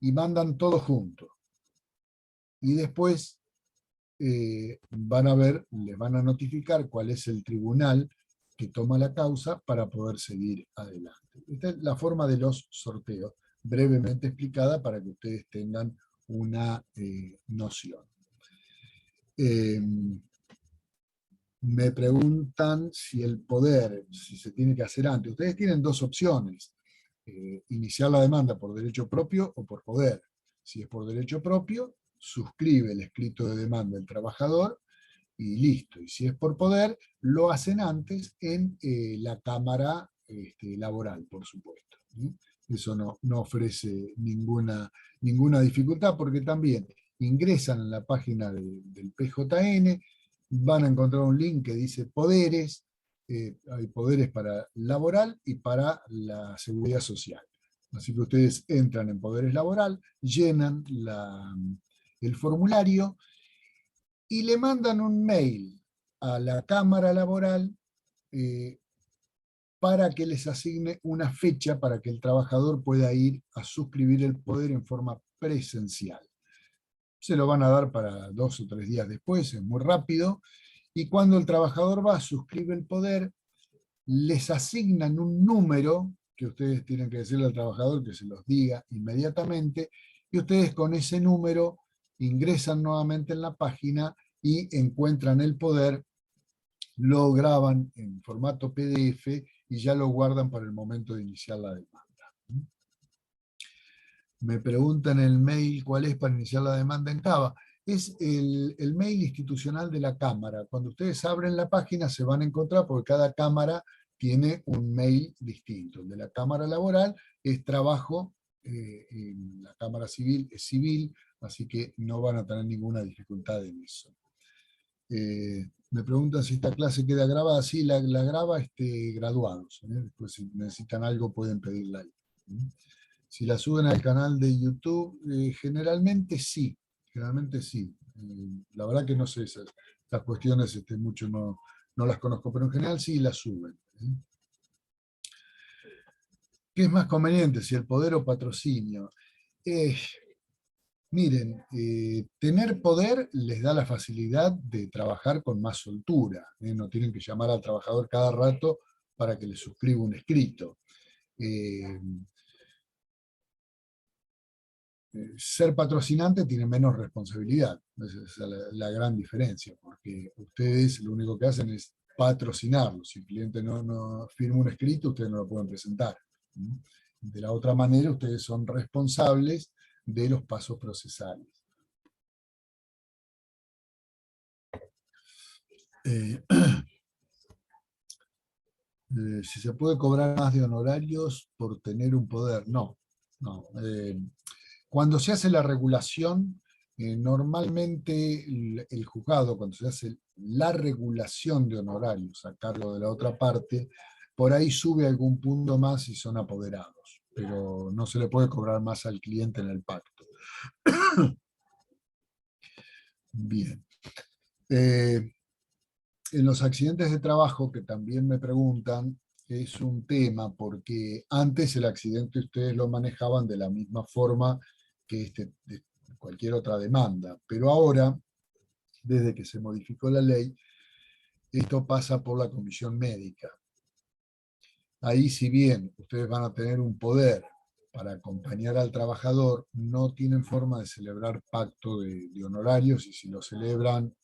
y mandan todo junto. Y después van a ver, les van a notificar cuál es el tribunal que toma la causa para poder seguir adelante. Esta es la forma de los sorteos, brevemente explicada para que ustedes tengan una noción. Me preguntan si el poder, si se tiene que hacer antes. Ustedes tienen dos opciones, iniciar la demanda por derecho propio o por poder. Si es por derecho propio, suscribe el escrito de demanda del trabajador y listo. Y si es por poder, lo hacen antes en la Cámara laboral, por supuesto. Eso no ofrece ninguna dificultad, porque también ingresan en la página del PJN, van a encontrar un link que dice poderes, hay poderes para laboral y para la seguridad social. Así que ustedes entran en poderes laboral, llenan el formulario y le mandan un mail a la Cámara Laboral para que les asigne una fecha para que el trabajador pueda ir a suscribir el poder en forma presencial. Se lo van a dar para 2 o 3 días después, es muy rápido, y cuando el trabajador va, suscribe el poder, les asignan un número que ustedes tienen que decirle al trabajador que se los diga inmediatamente, y ustedes con ese número ingresan nuevamente en la página y encuentran el poder, lo graban en formato PDF y ya lo guardan para el momento de iniciar la demanda. Me preguntan en el mail cuál es para iniciar la demanda en Java. Es el mail institucional de la Cámara. Cuando ustedes abren la página se van a encontrar, porque cada Cámara tiene un mail distinto. El de la Cámara Laboral es trabajo, en la Cámara Civil es civil, así que no van a tener ninguna dificultad en eso. Me preguntan si esta clase queda grabada. Sí, la graba graduados. Después si necesitan algo pueden pedirla ahí. Si la suben al canal de YouTube, generalmente sí. Generalmente sí. La verdad que no sé esas cuestiones, mucho no las conozco, pero en general sí las suben. ¿Qué es más conveniente, si el poder o patrocinio? Miren, tener poder les da la facilidad de trabajar con más soltura. No tienen que llamar al trabajador cada rato para que le suscriba un escrito. Ser patrocinante tiene menos responsabilidad. Esa es la gran diferencia, porque ustedes lo único que hacen es patrocinarlo. Si el cliente no firma un escrito, ustedes no lo pueden presentar. De la otra manera, ustedes son responsables de los pasos procesales. Si se puede cobrar más de honorarios por tener un poder, no. Cuando se hace la regulación, normalmente el juzgado, cuando se hace la regulación de honorarios a cargo de la otra parte, por ahí sube algún punto más si son apoderados, pero no se le puede cobrar más al cliente en el pacto. Bien. En los accidentes de trabajo, que también me preguntan, es un tema, porque antes el accidente ustedes lo manejaban de la misma forma que de cualquier otra demanda, pero ahora, desde que se modificó la ley, esto pasa por la comisión médica. Ahí, si bien ustedes van a tener un poder para acompañar al trabajador, no tienen forma de celebrar pacto de honorarios, y si lo celebran,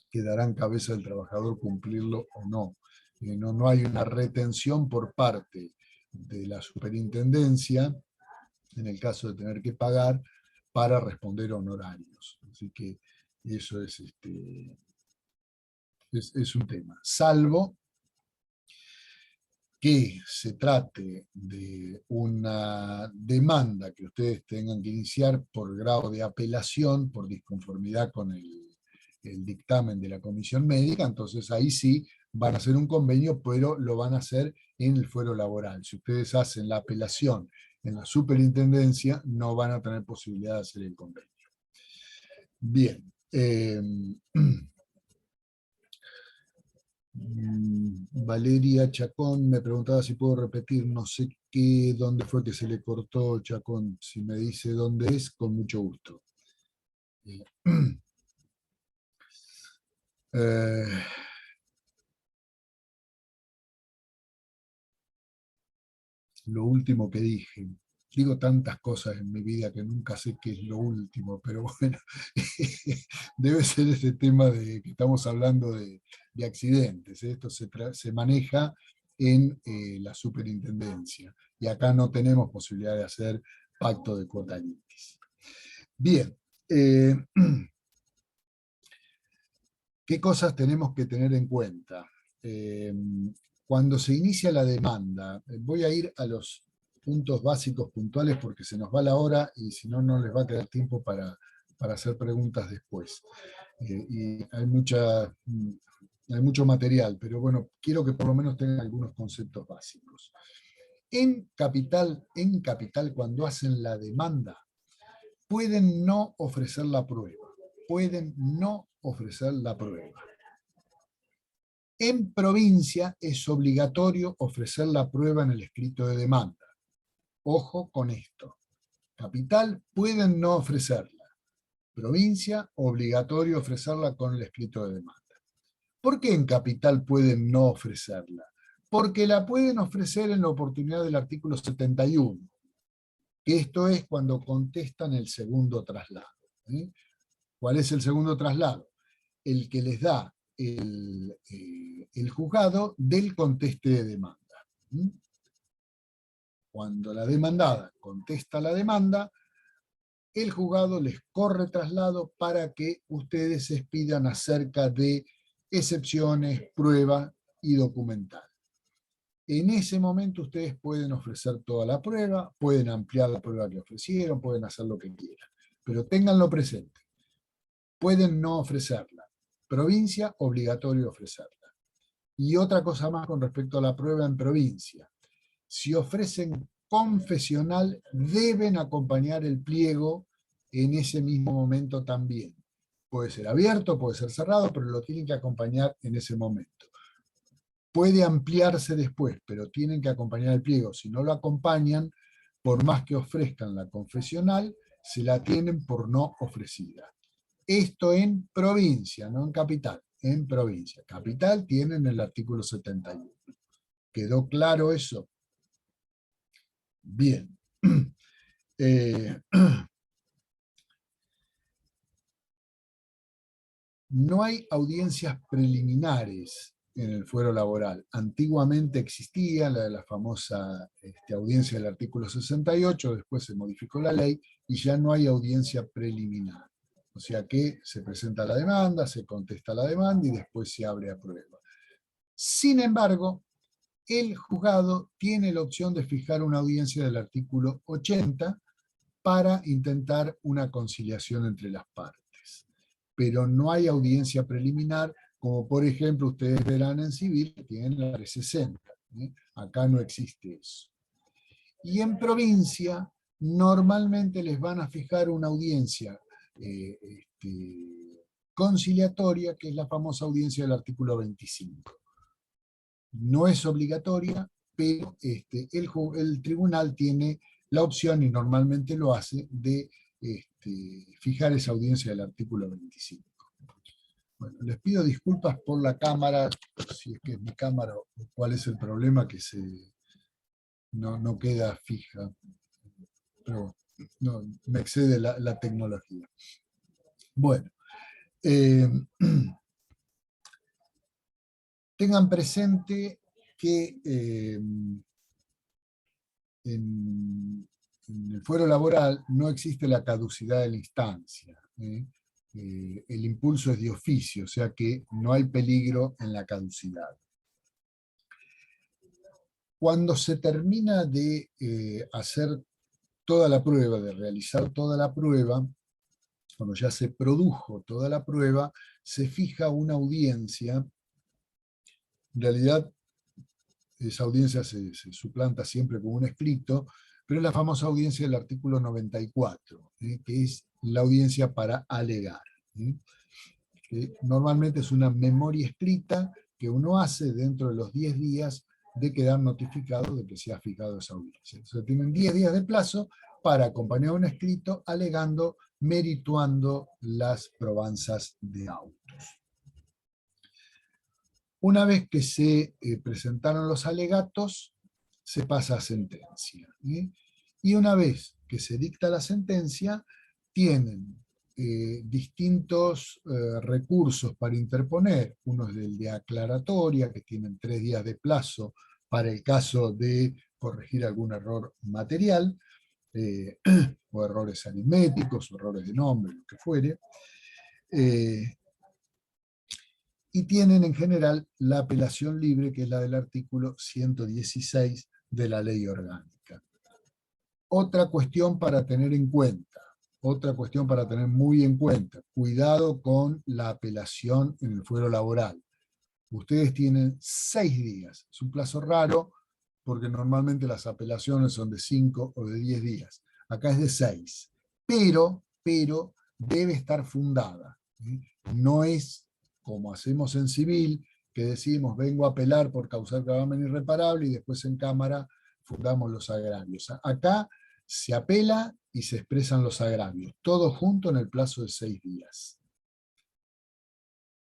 quedará en cabeza del trabajador cumplirlo o no. No hay una retención por parte de la superintendencia, en el caso de tener que pagar, para responder a honorarios. Así que eso es un tema. Salvo que se trate de una demanda que ustedes tengan que iniciar por grado de apelación, por disconformidad con el dictamen de la comisión médica, entonces ahí sí van a hacer un convenio, pero lo van a hacer en el fuero laboral. Si ustedes hacen la apelación en la superintendencia, no van a tener posibilidad de hacer el convenio. Bien. Valeria Chacón me preguntaba si puedo repetir, no sé dónde fue que se le cortó, Chacón. Si me dice dónde es, con mucho gusto. Lo último que dije. Digo tantas cosas en mi vida que nunca sé qué es lo último, pero bueno, debe ser ese tema de que estamos hablando de accidentes. Esto se maneja en la superintendencia, y acá no tenemos posibilidad de hacer pacto de cuota litis. Bien, ¿qué cosas tenemos que tener en cuenta? Cuando se inicia la demanda, voy a ir a los puntos básicos puntuales porque se nos va la hora y si no, no les va a quedar tiempo para hacer preguntas después. Y hay mucho material, pero bueno, quiero que por lo menos tengan algunos conceptos básicos. En capital, cuando hacen la demanda, pueden no ofrecer la prueba. Pueden no ofrecer la prueba. En provincia es obligatorio ofrecer la prueba en el escrito de demanda. Ojo con esto. Capital pueden no ofrecerla. Provincia, obligatorio ofrecerla con el escrito de demanda. ¿Por qué en capital pueden no ofrecerla? Porque la pueden ofrecer en la oportunidad del artículo 71, que esto es cuando contestan el segundo traslado. ¿Cuál es el segundo traslado? El que les da el juzgado del conteste de demanda. Cuando la demandada contesta la demanda, el juzgado les corre traslado para que ustedes expidan acerca de excepciones, prueba y documental. En ese momento ustedes pueden ofrecer toda la prueba, pueden ampliar la prueba que ofrecieron, pueden hacer lo que quieran, pero ténganlo presente. Pueden no ofrecerla. Provincia, obligatorio ofrecerla. Y otra cosa más con respecto a la prueba en provincia. Si ofrecen confesional, deben acompañar el pliego en ese mismo momento también. Puede ser abierto, puede ser cerrado, pero lo tienen que acompañar en ese momento. Puede ampliarse después, pero tienen que acompañar el pliego. Si no lo acompañan, por más que ofrezcan la confesional, se la tienen por no ofrecida. Esto en provincia, no en capital, en provincia. Capital tienen el artículo 71. ¿Quedó claro eso? Bien. No hay audiencias preliminares en el fuero laboral. Antiguamente existía la famosa audiencia del artículo 68, después se modificó la ley y ya no hay audiencia preliminar. O sea que se presenta la demanda, se contesta la demanda y después se abre a prueba. Sin embargo, el juzgado tiene la opción de fijar una audiencia del artículo 80 para intentar una conciliación entre las partes. Pero no hay audiencia preliminar, como por ejemplo ustedes verán en civil que tienen la 360. Acá no existe eso. Y en provincia normalmente les van a fijar una audiencia conciliatoria, que es la famosa audiencia del artículo 25. No es obligatoria, pero el tribunal tiene la opción, y normalmente lo hace, de fijar esa audiencia del artículo 25. Bueno, les pido disculpas por la cámara, si es que es mi cámara o cuál es el problema, que no queda fija. Pero no, me excede la tecnología. Bueno, tengan presente que en el fuero laboral no existe la caducidad de la instancia. El impulso es de oficio, o sea que no hay peligro en la caducidad. Cuando se termina de hacer toda la prueba, de realizar toda la prueba, cuando ya se produjo toda la prueba, se fija una audiencia. En realidad, esa audiencia se suplanta siempre con un escrito, pero es la famosa audiencia del artículo 94, que es la audiencia para alegar. Que normalmente es una memoria escrita que uno hace dentro de los 10 días de quedar notificado de que se ha fijado esa audiencia. Entonces tienen 10 días de plazo para acompañar un escrito alegando, merituando las probanzas de autos. Una vez que se presentaron los alegatos, se pasa a sentencia. Y una vez que se dicta la sentencia, tienen distintos recursos para interponer. Uno es el de aclaratoria, que tienen 3 días de plazo para el caso de corregir algún error material, o errores aritméticos, o errores de nombre, lo que fuere. Y tienen en general la apelación libre, que es la del artículo 116 de la Ley Orgánica. Otra cuestión para tener en cuenta, otra cuestión para tener muy en cuenta, cuidado con la apelación en el fuero laboral. Ustedes tienen 6 días, es un plazo raro, porque normalmente las apelaciones son de 5 o de 10 días. Acá es de 6, pero debe estar fundada. No es como hacemos en civil, que decimos vengo a apelar por causar gravamen irreparable y después en cámara fundamos los agravios. Acá se apela y se expresan los agravios, todo junto en el plazo de 6 días.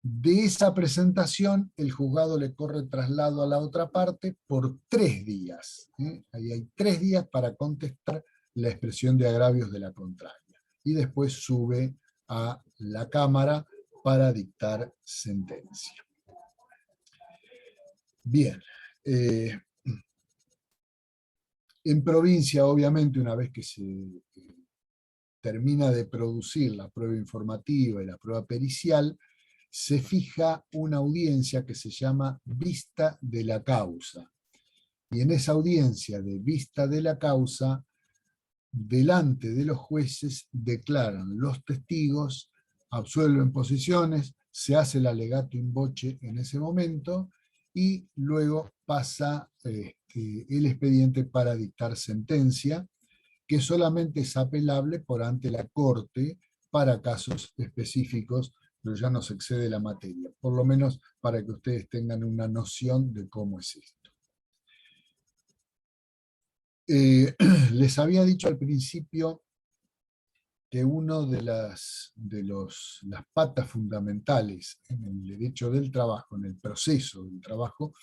De esa presentación, el juzgado le corre traslado a la otra parte por 3 días. Ahí hay 3 días para contestar la expresión de agravios de la contraria. Y después sube a la Cámara para dictar sentencia. Bien. En provincia, obviamente, una vez que se termina de producir la prueba informativa y la prueba pericial, se fija una audiencia que se llama vista de la causa. Y en esa audiencia de vista de la causa, delante de los jueces declaran los testigos, absuelven posiciones, se hace el alegato in voce en ese momento y luego pasa el expediente para dictar sentencia, que solamente es apelable por ante la Corte para casos específicos, pero ya no se excede la materia, por lo menos para que ustedes tengan una noción de cómo es esto. Les había dicho al principio que una de las patas fundamentales en el derecho del trabajo, en el proceso del trabajo,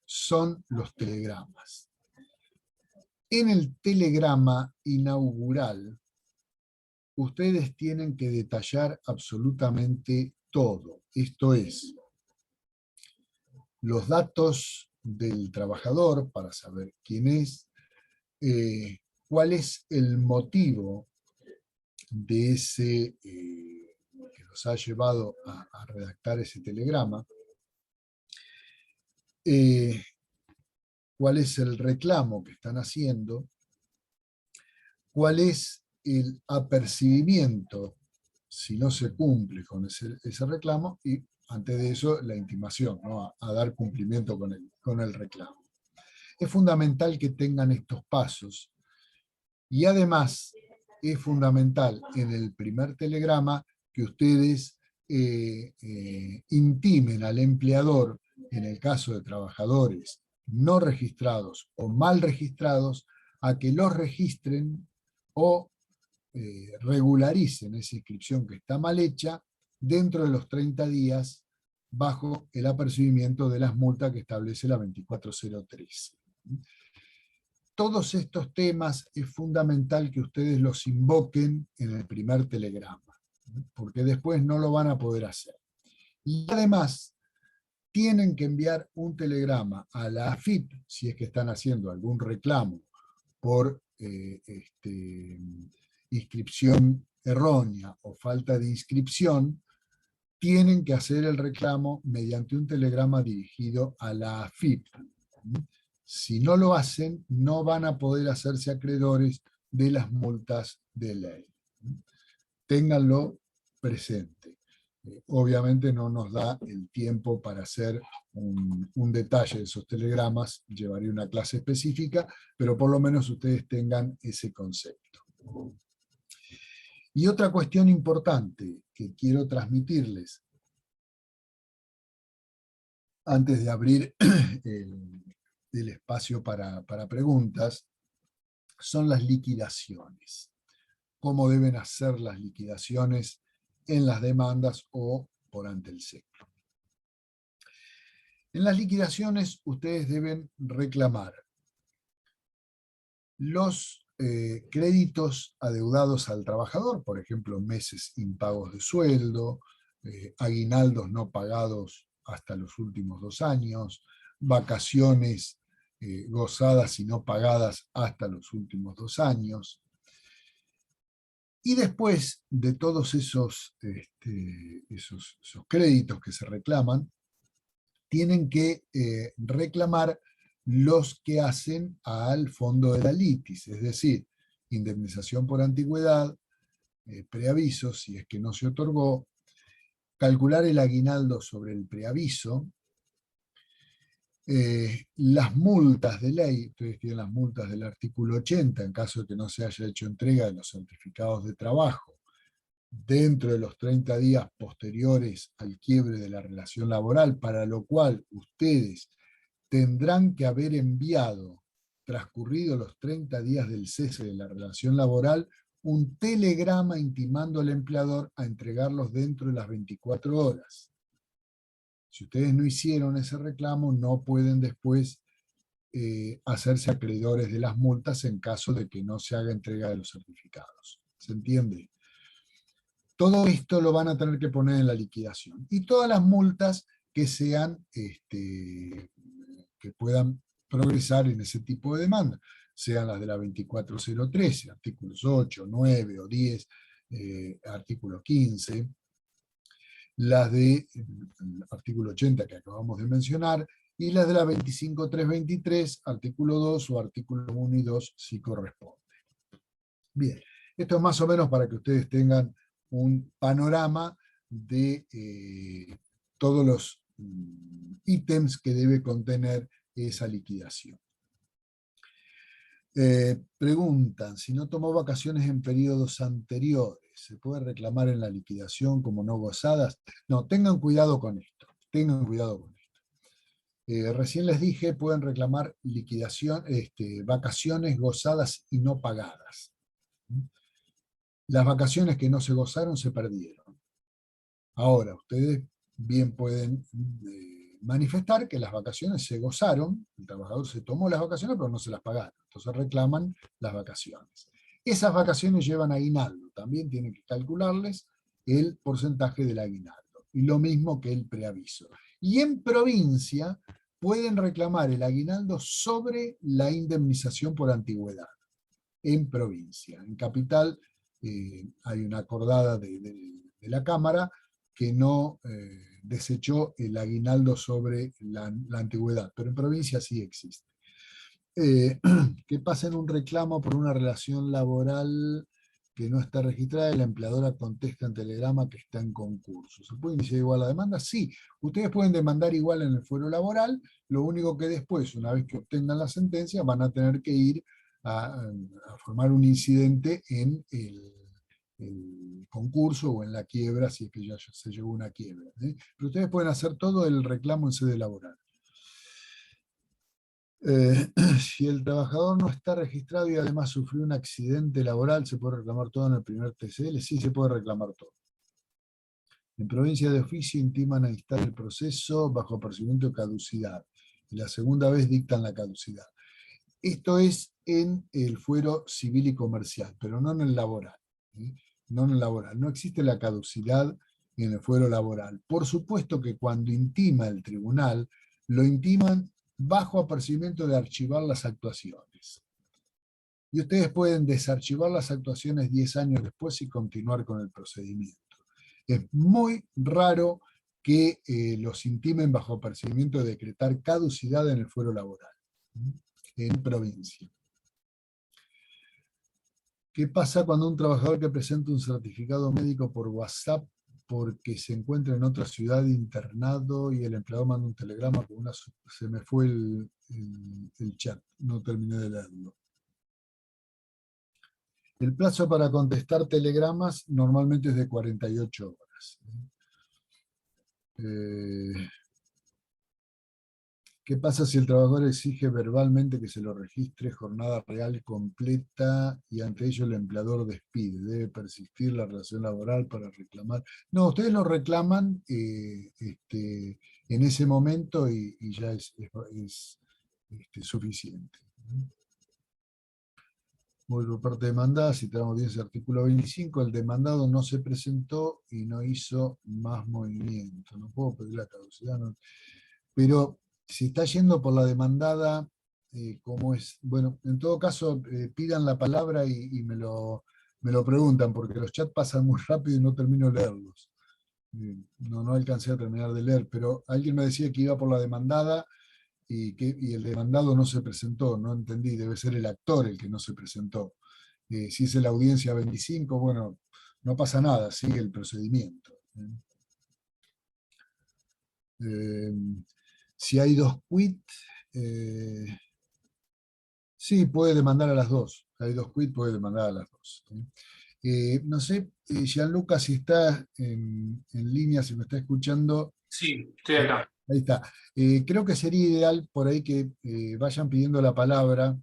son los telegramas. En el telegrama inaugural, ustedes tienen que detallar absolutamente todo. Esto es, los datos del trabajador para saber quién es, cuál es el motivo de ese que los ha llevado a redactar ese telegrama, cuál es el reclamo que están haciendo, cuál es el apercibimiento si no se cumple con ese reclamo, y antes de eso la intimación, ¿no? a dar cumplimiento con el reclamo. Es fundamental que tengan estos pasos, y además es fundamental en el primer telegrama que ustedes intimen al empleador, en el caso de trabajadores no registrados o mal registrados, a que los registren o regularicen esa inscripción que está mal hecha dentro de los 30 días bajo el apercibimiento de las multas que establece la 24013. Todos estos temas es fundamental que ustedes los invoquen en el primer telegrama, porque después no lo van a poder hacer. Y además, tienen que enviar un telegrama a la AFIP, si es que están haciendo algún reclamo por inscripción errónea o falta de inscripción, tienen que hacer el reclamo mediante un telegrama dirigido a la AFIP. Si no lo hacen, no van a poder hacerse acreedores de las multas de ley. Ténganlo presente. Obviamente no nos da el tiempo para hacer un detalle de esos telegramas, llevaré una clase específica, pero por lo menos ustedes tengan ese concepto. Y otra cuestión importante que quiero transmitirles, antes de abrir el espacio para preguntas, son las liquidaciones. Cómo deben hacer las liquidaciones en las demandas o por ante el SEC. En las liquidaciones ustedes deben reclamar los créditos adeudados al trabajador, por ejemplo, meses impagos de sueldo, aguinaldos no pagados hasta los últimos 2 años, vacaciones gozadas y no pagadas hasta los últimos 2 años. Y después de todos esos créditos que se reclaman, tienen que reclamar los que hacen al fondo de la litis, es decir, indemnización por antigüedad, preaviso, si es que no se otorgó, calcular el aguinaldo sobre el preaviso, las multas de ley, ustedes tienen las multas del artículo 80 en caso de que no se haya hecho entrega de los certificados de trabajo dentro de los 30 días posteriores al quiebre de la relación laboral, para lo cual ustedes tendrán que haber enviado, transcurridos los 30 días del cese de la relación laboral, un telegrama intimando al empleador a entregarlos dentro de las 24 horas. Si ustedes no hicieron ese reclamo, no pueden después hacerse acreedores de las multas en caso de que no se haga entrega de los certificados. ¿Se entiende? Todo esto lo van a tener que poner en la liquidación. Y todas las multas que sean, que puedan progresar en ese tipo de demanda, sean las de la 24013, artículos 8, 9 o 10, artículo 15, las de artículo 80 que acabamos de mencionar, y las de la 25323, artículo 2 o artículo 1 y 2 si corresponde. Bien, esto es más o menos para que ustedes tengan un panorama de todos los ítems que debe contener esa liquidación. Preguntan, si no tomó vacaciones en periodos anteriores, ¿se puede reclamar en la liquidación como no gozadas? No, tengan cuidado con esto, tengan cuidado con esto. Recién les dije, pueden reclamar liquidación, vacaciones gozadas y no pagadas. Las vacaciones que no se gozaron se perdieron. Ahora, ustedes bien pueden manifestar que las vacaciones se gozaron, el trabajador se tomó las vacaciones pero no se las pagaron, entonces reclaman las vacaciones. Esas vacaciones llevan aguinaldo, también tienen que calcularles el porcentaje del aguinaldo, y lo mismo que el preaviso. Y en provincia pueden reclamar el aguinaldo sobre la indemnización por antigüedad, en provincia. En capital hay una acordada de la Cámara que no desechó el aguinaldo sobre la antigüedad, pero en provincia sí existe. Que pasen un reclamo por una relación laboral que no está registrada y la empleadora contesta en telegrama que está en concurso. ¿Se puede iniciar igual la demanda? Sí, ustedes pueden demandar igual en el fuero laboral, lo único que después, una vez que obtengan la sentencia, van a tener que ir a formar un incidente en el concurso o en la quiebra, si es que ya se llegó a una quiebra. Pero ustedes pueden hacer todo el reclamo en sede laboral. Si el trabajador no está registrado y además sufrió un accidente laboral, ¿se puede reclamar todo en el primer TCL? Sí, se puede reclamar todo. En provincia de oficio intiman a instar el proceso bajo apercibimiento de caducidad, y la segunda vez dictan la caducidad. Esto es en el fuero civil y comercial, pero no en el laboral. No en el laboral. No existe la caducidad en el fuero laboral. Por supuesto que cuando intima el tribunal, lo intiman bajo apercibimiento de archivar las actuaciones. Y ustedes pueden desarchivar las actuaciones 10 años después y continuar con el procedimiento. Es muy raro que los intimen bajo apercibimiento de decretar caducidad en el fuero laboral, en provincia. ¿Qué pasa cuando un trabajador que presenta un certificado médico por WhatsApp porque se encuentra en otra ciudad internado y el empleador manda un telegrama con una... Se me fue el chat, no terminé de leerlo. El plazo para contestar telegramas normalmente es de 48 horas. ¿Qué pasa si el trabajador exige verbalmente que se lo registre jornada real completa y ante ello el empleador despide? ¿Debe persistir la relación laboral para reclamar? No, ustedes lo reclaman en ese momento y ya es suficiente. Muy por parte demandada, citamos audiencia artículo 25, el demandado no se presentó y no hizo más movimiento. No puedo pedir la caducidad, no. Pero si está yendo por la demandada, ¿cómo es? Bueno, en todo caso, pidan la palabra y me lo preguntan, porque los chats pasan muy rápido y no termino de leerlos. No alcancé a terminar de leer, pero alguien me decía que iba por la demandada y el demandado no se presentó, no entendí, debe ser el actor el que no se presentó. Si es la audiencia 25, bueno, no pasa nada, sigue el procedimiento. Si hay dos quit, sí, puede demandar a las dos. Si hay dos quit, puede demandar a las dos. No sé, Gianluca, si está en línea, si me está escuchando. Sí, estoy acá. Ahí está. Creo que sería ideal por ahí que vayan pidiendo la palabra.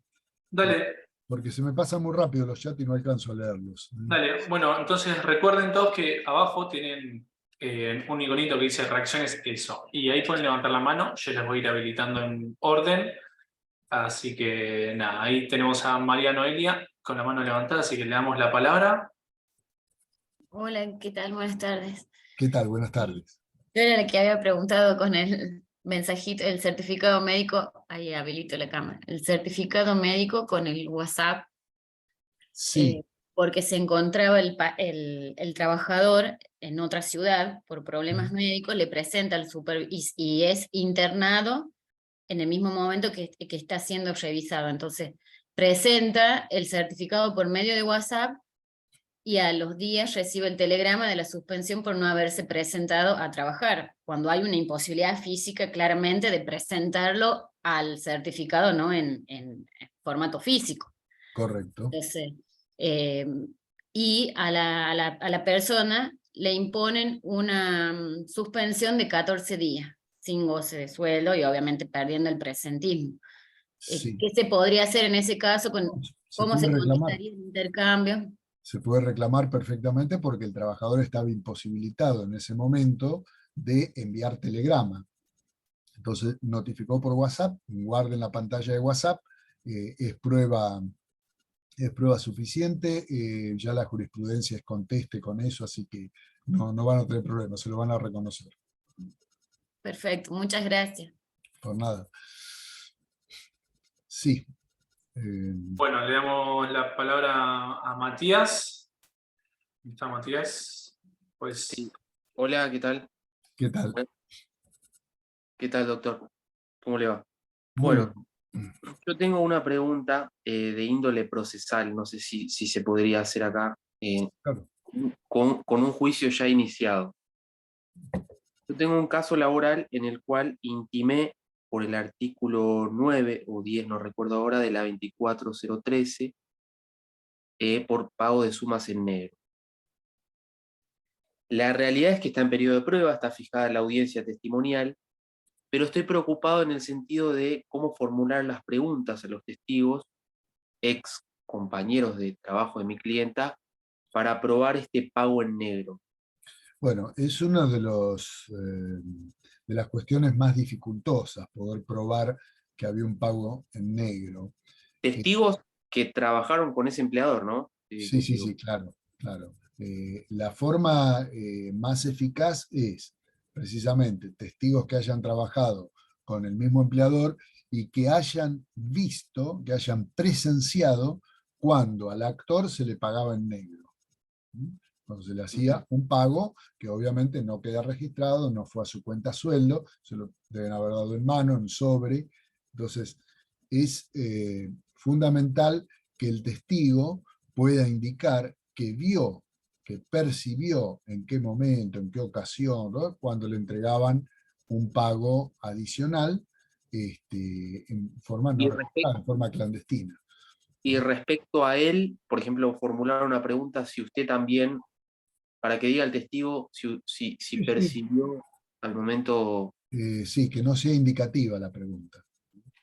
Dale. Porque se me pasan muy rápido los chats y no alcanzo a leerlos. Dale, bueno, entonces recuerden todos que abajo tienen un iconito que dice reacciones, eso. Y ahí pueden levantar la mano, yo las voy a ir habilitando en orden. Así que nada, ahí tenemos a María Noelia con la mano levantada, así que le damos la palabra. Hola, ¿qué tal? Buenas tardes. ¿Qué tal? Buenas tardes. Yo era la que había preguntado con el mensajito, el certificado médico, ahí habilito la cámara, el certificado médico con el WhatsApp, Sí, porque se encontraba el trabajador en otra ciudad por problemas médicos, le presenta al y es internado en el mismo momento que está siendo revisado. Entonces, presenta el certificado por medio de WhatsApp y a los días recibe el telegrama de la suspensión por no haberse presentado a trabajar, cuando hay una imposibilidad física claramente de presentarlo al certificado, ¿no? En formato físico. correcto. Entonces, eh, y a la persona le imponen una suspensión de 14 días, sin goce de sueldo y obviamente perdiendo el presentismo. Sí. ¿Qué se podría hacer en ese caso? Se ¿Cómo puede se reclamar. contestaría el intercambio? Se puede reclamar perfectamente porque el trabajador estaba imposibilitado en ese momento de enviar telegrama. Entonces notificó por WhatsApp, guarden la pantalla de WhatsApp, es prueba suficiente, ya la jurisprudencia es conteste con eso, así que no van a tener problemas, se lo van a reconocer. Perfecto, muchas gracias. Por nada. Sí. Bueno, le damos la palabra a Matías. ¿Dónde está Matías? Pues Sí. Hola, ¿qué tal? ¿Qué tal? ¿Qué tal, doctor? ¿Cómo le va? Muy Bueno, bien. yo tengo una pregunta de índole procesal, no sé si se podría hacer acá, Claro. con un juicio ya iniciado. Yo tengo un caso laboral en el cual intimé por el artículo 9 o 10, no recuerdo ahora, de la 24013, por pago de sumas en negro. La realidad es que está en periodo de prueba, está fijada la audiencia testimonial, pero estoy preocupado en el sentido de cómo formular las preguntas a los testigos, ex compañeros de trabajo de mi clienta, para probar este pago en negro. Bueno, es una de las cuestiones más dificultosas, poder probar que había un pago en negro. Testigos que trabajaron con ese empleador, ¿no? Sí, claro, claro. La forma más eficaz es precisamente testigos que hayan trabajado con el mismo empleador y que hayan visto, que hayan presenciado cuando al actor se le pagaba en negro. Cuando se le hacía un pago que obviamente no queda registrado, no fue a su cuenta sueldo, se lo deben haber dado en mano, en sobre. Entonces, es fundamental que el testigo pueda indicar que vio, que percibió en qué momento, en qué ocasión, ¿no? Cuando le entregaban un pago adicional en forma no Y, registrada, en forma clandestina. y respecto a él, por ejemplo, formular una pregunta si usted también, para que diga el testigo si Sí, sí. percibió al momento. Sí, que no sea indicativa la pregunta.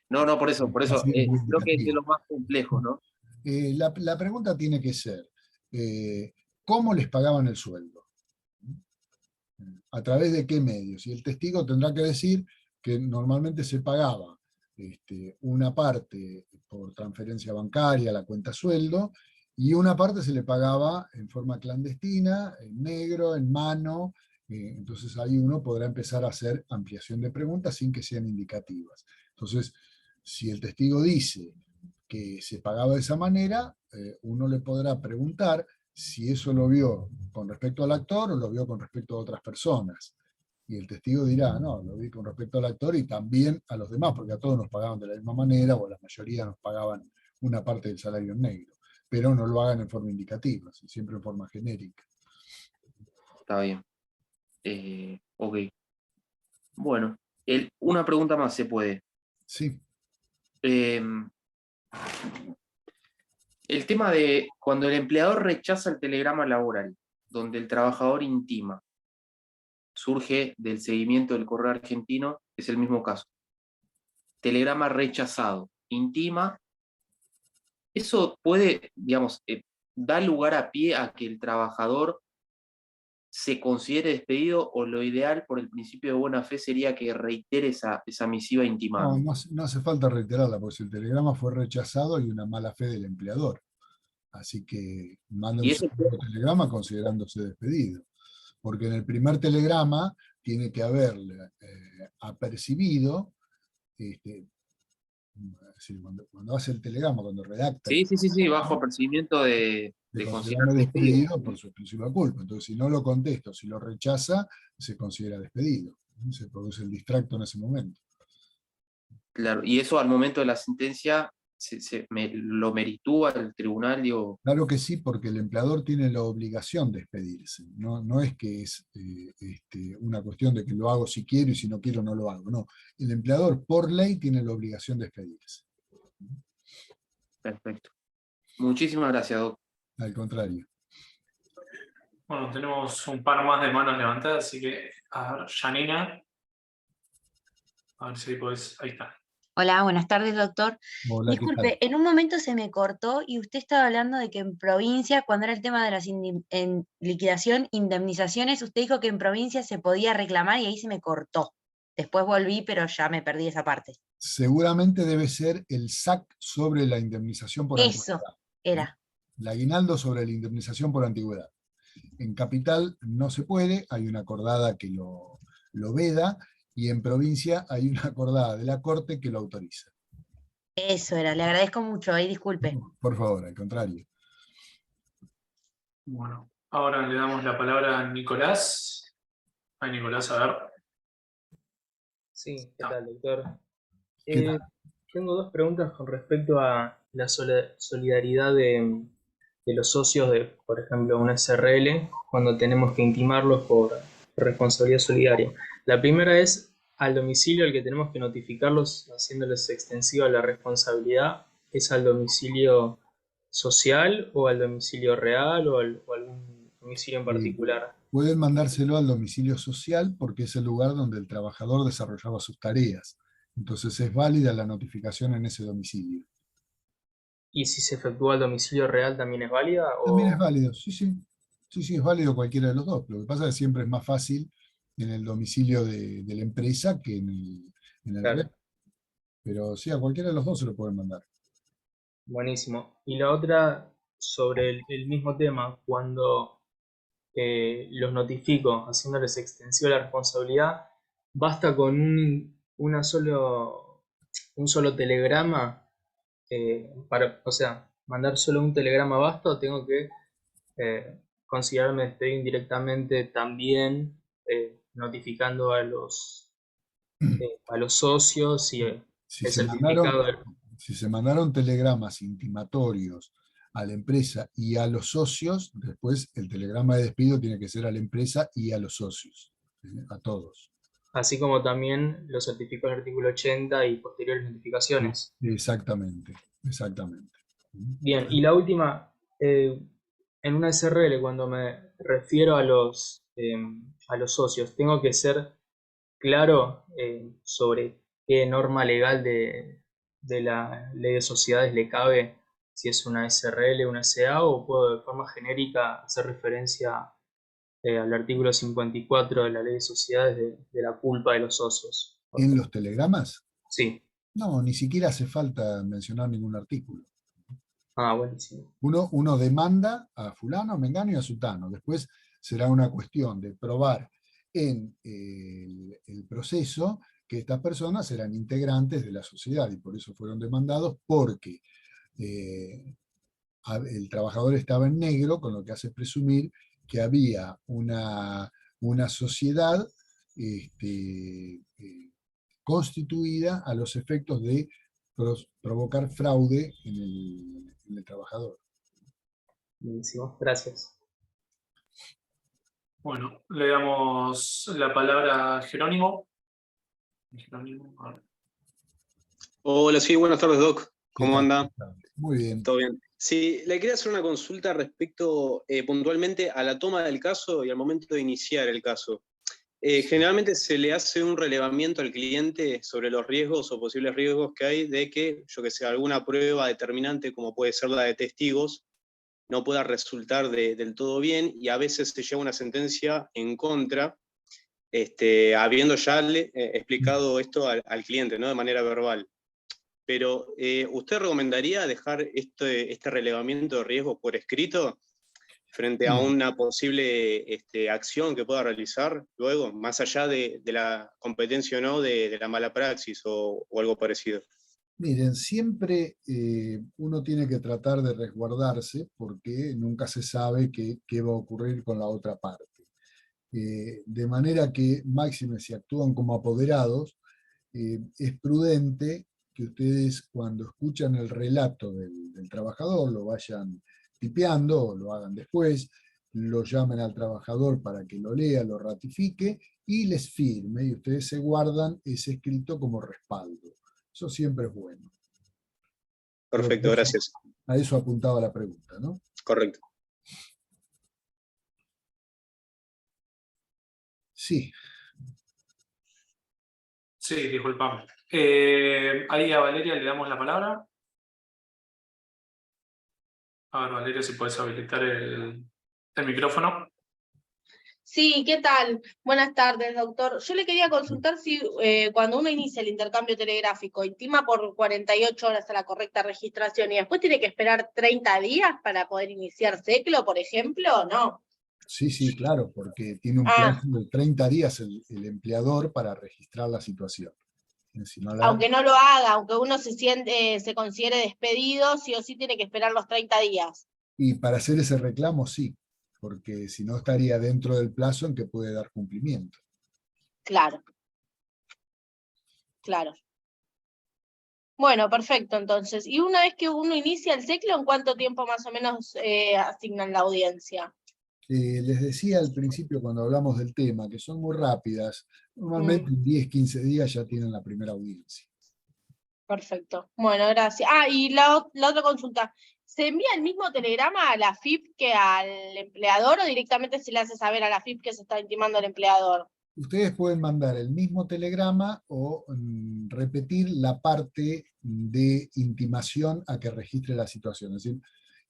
No, por eso, Está siendo muy creo que es de indicativa. lo más complejo, ¿no? La pregunta tiene que ser, ¿cómo les pagaban el sueldo? ¿A través de qué medios? Y el testigo tendrá que decir que normalmente se pagaba una parte por transferencia bancaria a la cuenta sueldo y una parte se le pagaba en forma clandestina, en negro, en mano. Entonces ahí uno podrá empezar a hacer ampliación de preguntas sin que sean indicativas. Entonces, si el testigo dice que se pagaba de esa manera, uno le podrá preguntar si eso lo vio con respecto al actor o lo vio con respecto a otras personas. Y el testigo dirá, no, lo vi con respecto al actor y también a los demás, porque a todos nos pagaban de la misma manera, o a la mayoría nos pagaban una parte del salario en negro. Pero no lo hagan en forma indicativa, siempre en forma genérica. Está bien. Ok. Bueno, una pregunta más se puede. Sí. Eh, el tema de cuando el empleador rechaza el telegrama laboral, donde el trabajador intima, surge del seguimiento del correo argentino, es el mismo caso. Telegrama rechazado, intima, eso puede, digamos, da lugar a pie a que el trabajador se considere despedido, o lo ideal por el principio de buena fe sería que reitere esa misiva intimada? No hace falta reiterarla, porque si el telegrama fue rechazado hay una mala fe del empleador. Así que manda un Y eso segundo telegrama considerándose despedido. Porque en el primer telegrama tiene que haberle apercibido, cuando hace el telegrama, cuando redacta el sí, telegrama, bajo apercibimiento de de considerar considerarme despedido. despedido por su exclusiva culpa. Entonces, si no lo contesto, si lo rechaza, se considera despedido. Se produce el distracto en ese momento. Claro, y eso al momento de la sentencia lo meritúa el tribunal, digo. Claro que sí, porque el empleador tiene la obligación de despedirse. No es que es una cuestión de que lo hago si quiero y si no quiero no lo hago. No, el empleador por ley tiene la obligación de despedirse. Perfecto. Muchísimas gracias, Doc. Al contrario. Bueno, tenemos un par más de manos levantadas, así que, a ver, Janina. A ver si podés, ahí está. Hola, buenas tardes, doctor. Hola, ¿qué tal? Disculpe, en un momento se me cortó y usted estaba hablando de que en provincia, cuando era el tema de las en liquidación, indemnizaciones, usted dijo que en provincia se podía reclamar y ahí se me cortó. Después volví, pero ya me perdí esa parte. Seguramente debe ser el SAC sobre la indemnización por Eso antigüedad. era. El aguinaldo sobre la indemnización por antigüedad. En capital no se puede, hay una acordada que lo veda, y en provincia hay una acordada de la Corte que lo autoriza. Eso era, le agradezco mucho, ahí disculpe. Por favor, al contrario. Bueno, ahora le damos la palabra a Nicolás. Ay, Nicolás, a ver. Sí, ¿qué tal, doctor? ¿Qué tal? Tengo dos preguntas con respecto a la solidaridad de los socios de, por ejemplo, una SRL, cuando tenemos que intimarlos por responsabilidad solidaria. La primera es al domicilio al que tenemos que notificarlos, haciéndoles extensiva la responsabilidad, ¿es al domicilio social o al domicilio real o algún domicilio en particular? Pueden mandárselo al domicilio social porque es el lugar donde el trabajador desarrollaba sus tareas. Entonces es válida la notificación en ese domicilio. ¿Y si se efectúa al domicilio real también es válida? También es válido, sí, sí. Sí, es válido cualquiera de los dos. Lo que pasa es que siempre es más fácil en el domicilio de la empresa que en el Claro. real. Pero sí, a cualquiera de los dos se lo pueden mandar. Buenísimo. Y la otra, sobre el mismo tema, cuando los notifico haciéndoles extensiva la responsabilidad, basta con un solo telegrama, o sea, mandar solo un telegrama basta, o tengo que considerarme despedido indirectamente también notificando a los socios y el certificado. Si se mandaron telegramas intimatorios a la empresa y a los socios, después el telegrama de despido tiene que ser a la empresa y a los socios, a todos. Así como también lo certificó el artículo 80 y posteriores notificaciones. Exactamente. Bien, y la última, en una SRL, cuando me refiero a los socios, tengo que ser claro sobre qué norma legal de la ley de sociedades le cabe, si es una SRL, una SA, o puedo de forma genérica hacer referencia al artículo 54 de la ley de sociedades de la culpa de los socios. ¿En los telegramas? Sí. No, ni siquiera hace falta mencionar ningún artículo. Ah, buenísimo. Uno demanda a fulano, a mengano y a sutano. Después será una cuestión de probar en el proceso que estas personas eran integrantes de la sociedad y por eso fueron demandados, porque el trabajador estaba en negro, con lo que hace presumir que había una sociedad constituida a los efectos de provocar fraude en el trabajador. Buenísimo, gracias. Bueno, le damos la palabra a Jerónimo. Hola, sí, buenas tardes, Doc. ¿Cómo anda? Muy bien. ¿Todo bien? Sí, le quería hacer una consulta respecto puntualmente a la toma del caso y al momento de iniciar el caso. Generalmente se le hace un relevamiento al cliente sobre los riesgos o posibles riesgos que hay de que, yo que sé, alguna prueba determinante, como puede ser la de testigos, no pueda resultar del todo bien, y a veces se lleva una sentencia en contra, habiendo ya explicado esto al cliente, ¿no? De manera verbal. Pero, ¿usted recomendaría dejar este relevamiento de riesgo por escrito frente a una posible acción que pueda realizar luego, más allá de la competencia o no de la mala praxis o algo parecido? Miren, siempre uno tiene que tratar de resguardarse porque nunca se sabe qué va a ocurrir con la otra parte. De manera que, máxime, si actúan como apoderados, es prudente que ustedes, cuando escuchan el relato del trabajador, lo vayan tipeando o lo hagan después, lo llamen al trabajador para que lo lea, lo ratifique y les firme, y ustedes se guardan ese escrito como respaldo. Eso siempre es bueno. Perfecto, gracias. A eso apuntaba la pregunta, ¿no? Correcto. Sí. Sí, disculpame. Ahí a Valeria le damos la palabra. A ver, Valeria, si puedes habilitar el micrófono. Sí, ¿qué tal? Buenas tardes, doctor. Yo le quería consultar si cuando uno inicia el intercambio telegráfico, intima por 48 horas a la correcta registración y después tiene que esperar 30 días para poder iniciar SECLO, por ejemplo, ¿o no? Sí, sí, claro, porque tiene un plazo de 30 días el empleador para registrar la situación. Si no aunque no lo haga, aunque uno se considere despedido, sí o sí tiene que esperar los 30 días. Y para hacer ese reclamo, sí, porque si no estaría dentro del plazo en que puede dar cumplimiento. Claro. Claro. Bueno, perfecto, entonces. Y una vez que uno inicia el SECLO, ¿en cuánto tiempo más o menos asignan la audiencia? Les decía al principio cuando hablamos del tema que son muy rápidas. Normalmente en 10, 15 días ya tienen la primera audiencia. Perfecto. Bueno, gracias. Y la otra consulta. ¿Se envía el mismo telegrama a la FIP que al empleador o directamente se le hace saber a la FIP que se está intimando al empleador? Ustedes pueden mandar el mismo telegrama o repetir la parte de intimación a que registre la situación. Es decir,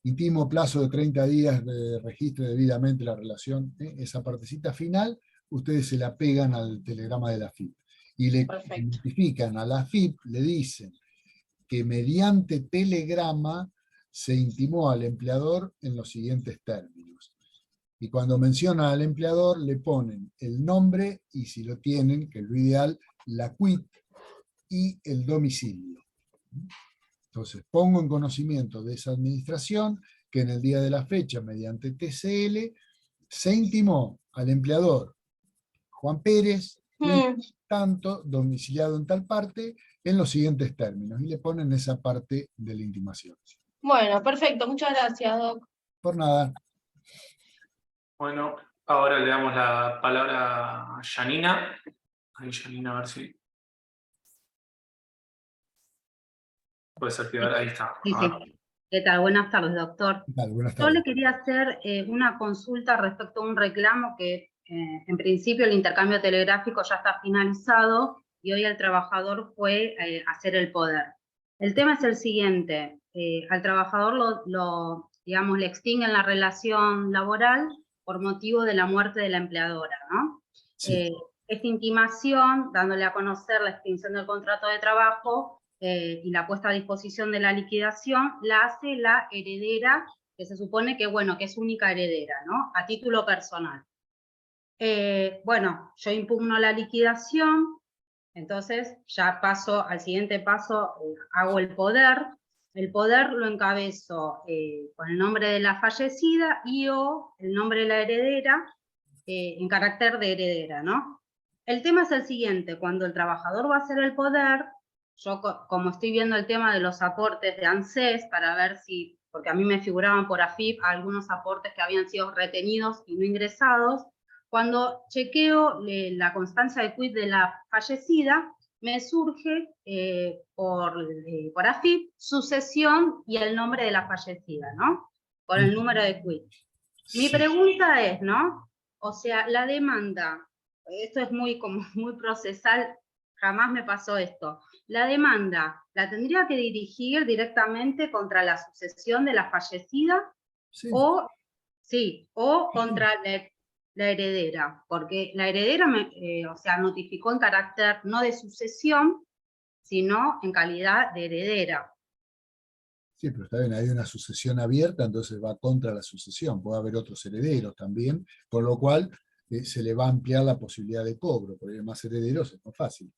intimo plazo de 30 días de registre debidamente la relación. Esa partecita final, ustedes se la pegan al telegrama de la FIP. Y le notifican a la FIP, le dicen que mediante telegrama se intimó al empleador en los siguientes términos. Y cuando mencionan al empleador, le ponen el nombre y, si lo tienen, que es lo ideal, la quit y el domicilio. Entonces, pongo en conocimiento de esa administración que en el día de la fecha, mediante TCL, se intimó al empleador Juan Pérez, tanto, domiciliado en tal parte, en los siguientes términos. Y le ponen esa parte de la intimación. Bueno, perfecto. Muchas gracias, Doc. Por nada. Bueno, ahora le damos la palabra a Janina. Ahí, Janina, a ver si puedes activar. Ahí está. Sí, sí. ¿Qué tal? Buenas tardes, doctor. ¿Qué tal? Buenas Yo tardes. le quería hacer una consulta respecto a un reclamo que, en principio, el intercambio telegráfico ya está finalizado y hoy el trabajador fue a hacer el poder. El tema es el siguiente. Al trabajador digamos, le extinguen la relación laboral por motivo de la muerte de la empleadora, ¿no? Sí. Esta intimación, dándole a conocer la extinción del contrato de trabajo y la puesta a disposición de la liquidación, la hace la heredera, que se supone que, bueno, que es única heredera, ¿no? A título personal. Bueno, yo impugno la liquidación, entonces ya paso al siguiente paso, hago el poder. El poder lo encabezo con el nombre de la fallecida y o el nombre de la heredera en carácter de heredera, ¿no? El tema es el siguiente, cuando el trabajador va a hacer el poder, yo como estoy viendo el tema de los aportes de ANSES para ver si, porque a mí me figuraban por AFIP algunos aportes que habían sido retenidos y no ingresados, cuando chequeo la constancia de quit de la fallecida, me surge por AFIP sucesión y el nombre de la fallecida, ¿no? Con el número de quit. Mi pregunta es, ¿no? O sea, la demanda, esto es muy procesal, jamás me pasó esto. La demanda, ¿la tendría que dirigir directamente contra la sucesión de la fallecida Sí. O contra la heredera, porque la heredera o sea, notificó en carácter no de sucesión, sino en calidad de heredera. Sí, pero está bien, hay una sucesión abierta, entonces va contra la sucesión. Puede haber otros herederos también, por lo cual se le va a ampliar la posibilidad de cobro, porque hay más herederos es más fácil.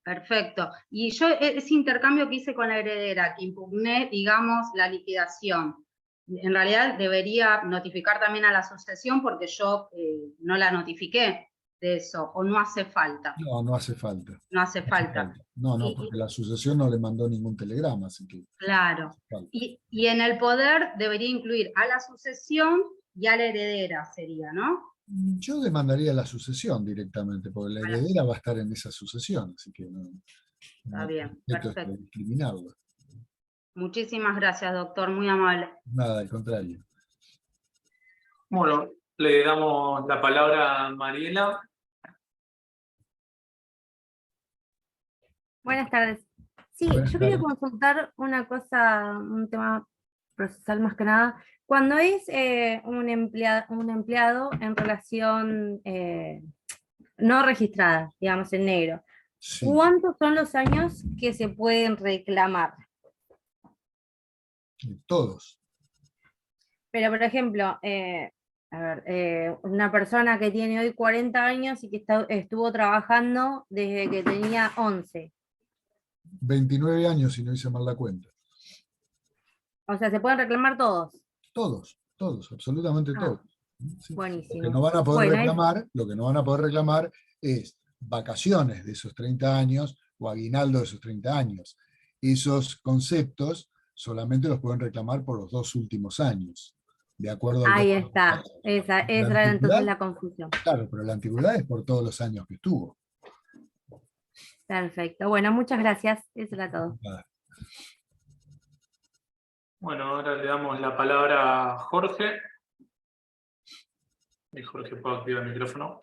Perfecto. Y yo ese intercambio que hice con la heredera, que impugné, digamos, la liquidación, en realidad debería notificar también a la asociación porque yo no la notifiqué de eso, o no hace falta. No, no hace falta. No hace falta. No, porque la asociación no le mandó ningún telegrama, así que... Claro. Y en el poder debería incluir a la sucesión y a la heredera, sería, ¿no? Yo demandaría la sucesión directamente, porque la heredera va a estar en esa sucesión, así que no... Está bien, esto es perfecto. discriminarlo. Muchísimas gracias, doctor, muy amable. Nada, al contrario. Bueno, le damos la palabra a Mariela. Buenas tardes. Sí, Buenas yo quería tardes. consultar una cosa, un tema procesal más que nada. Cuando es un empleado en relación no registrada, digamos en negro, Sí. ¿cuántos son los años que se pueden reclamar? Todos. Pero, por ejemplo, una persona que tiene hoy 40 años y que estuvo trabajando desde que tenía 11. 29 años si no hice mal la cuenta. O sea, se pueden reclamar todos. Todos, absolutamente todos. Sí. Buenísimo. Lo que no van a poder Bueno, reclamar es vacaciones de esos 30 años o aguinaldo de esos 30 años. Esos conceptos solamente los pueden reclamar por los 2 últimos años. De acuerdo al ahí está. Esa era entonces la confusión. Claro, pero la antigüedad es por todos los años que estuvo. Perfecto. Bueno, muchas gracias. Eso era todo. Bueno, ahora le damos la palabra a Jorge. Y Jorge, ¿puedo activar el micrófono?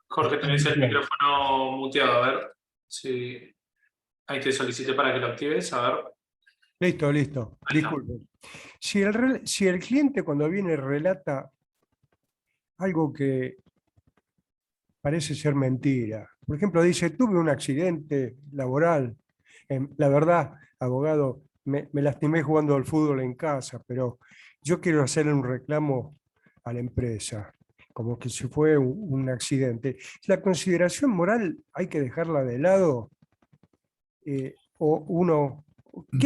Jorge, tenés el micrófono muteado, a ver si ahí te solicité para que lo actives, a ver. Listo. Disculpen. Si el cliente cuando viene relata algo que parece ser mentira, por ejemplo, dice, tuve un accidente laboral, la verdad, abogado, me lastimé jugando al fútbol en casa, pero yo quiero hacerle un reclamo a la empresa, como que si fue un accidente. ¿La consideración moral hay que dejarla de lado? ¿Qué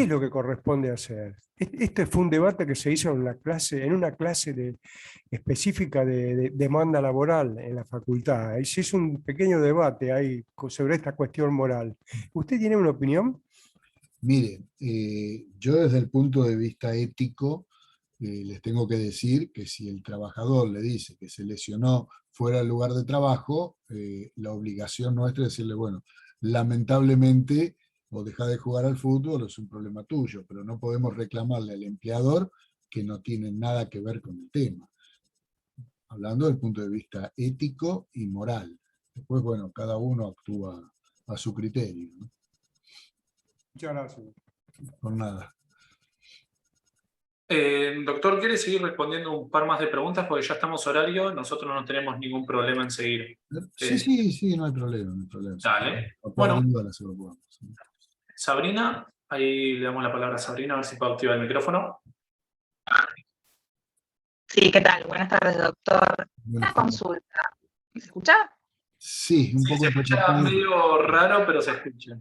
es lo que corresponde hacer? Este fue un debate que se hizo en una clase específica de demanda laboral en la facultad. Y se hizo un pequeño debate ahí sobre esta cuestión moral. ¿Usted tiene una opinión? Mire, yo desde el punto de vista ético les tengo que decir que si el trabajador le dice que se lesionó fuera del lugar de trabajo, la obligación nuestra es decirle, bueno, lamentablemente o deja de jugar al fútbol, es un problema tuyo, pero no podemos reclamarle al empleador que no tiene nada que ver con el tema. Hablando del punto de vista ético y moral. Después, bueno, cada uno actúa a su criterio, ¿no? Muchas gracias. Por nada. Doctor, ¿quiere seguir respondiendo un par más de preguntas? Porque ya estamos horario, nosotros no tenemos ningún problema en seguir. Sí, no hay problema. Dale. Bueno. Sabrina, ahí le damos la palabra a Sabrina, a ver si puede activar el micrófono. Sí, ¿qué tal? Buenas tardes, doctor. Una consulta. ¿Se escucha? Sí, un poco. Se escucha medio raro, pero se escucha.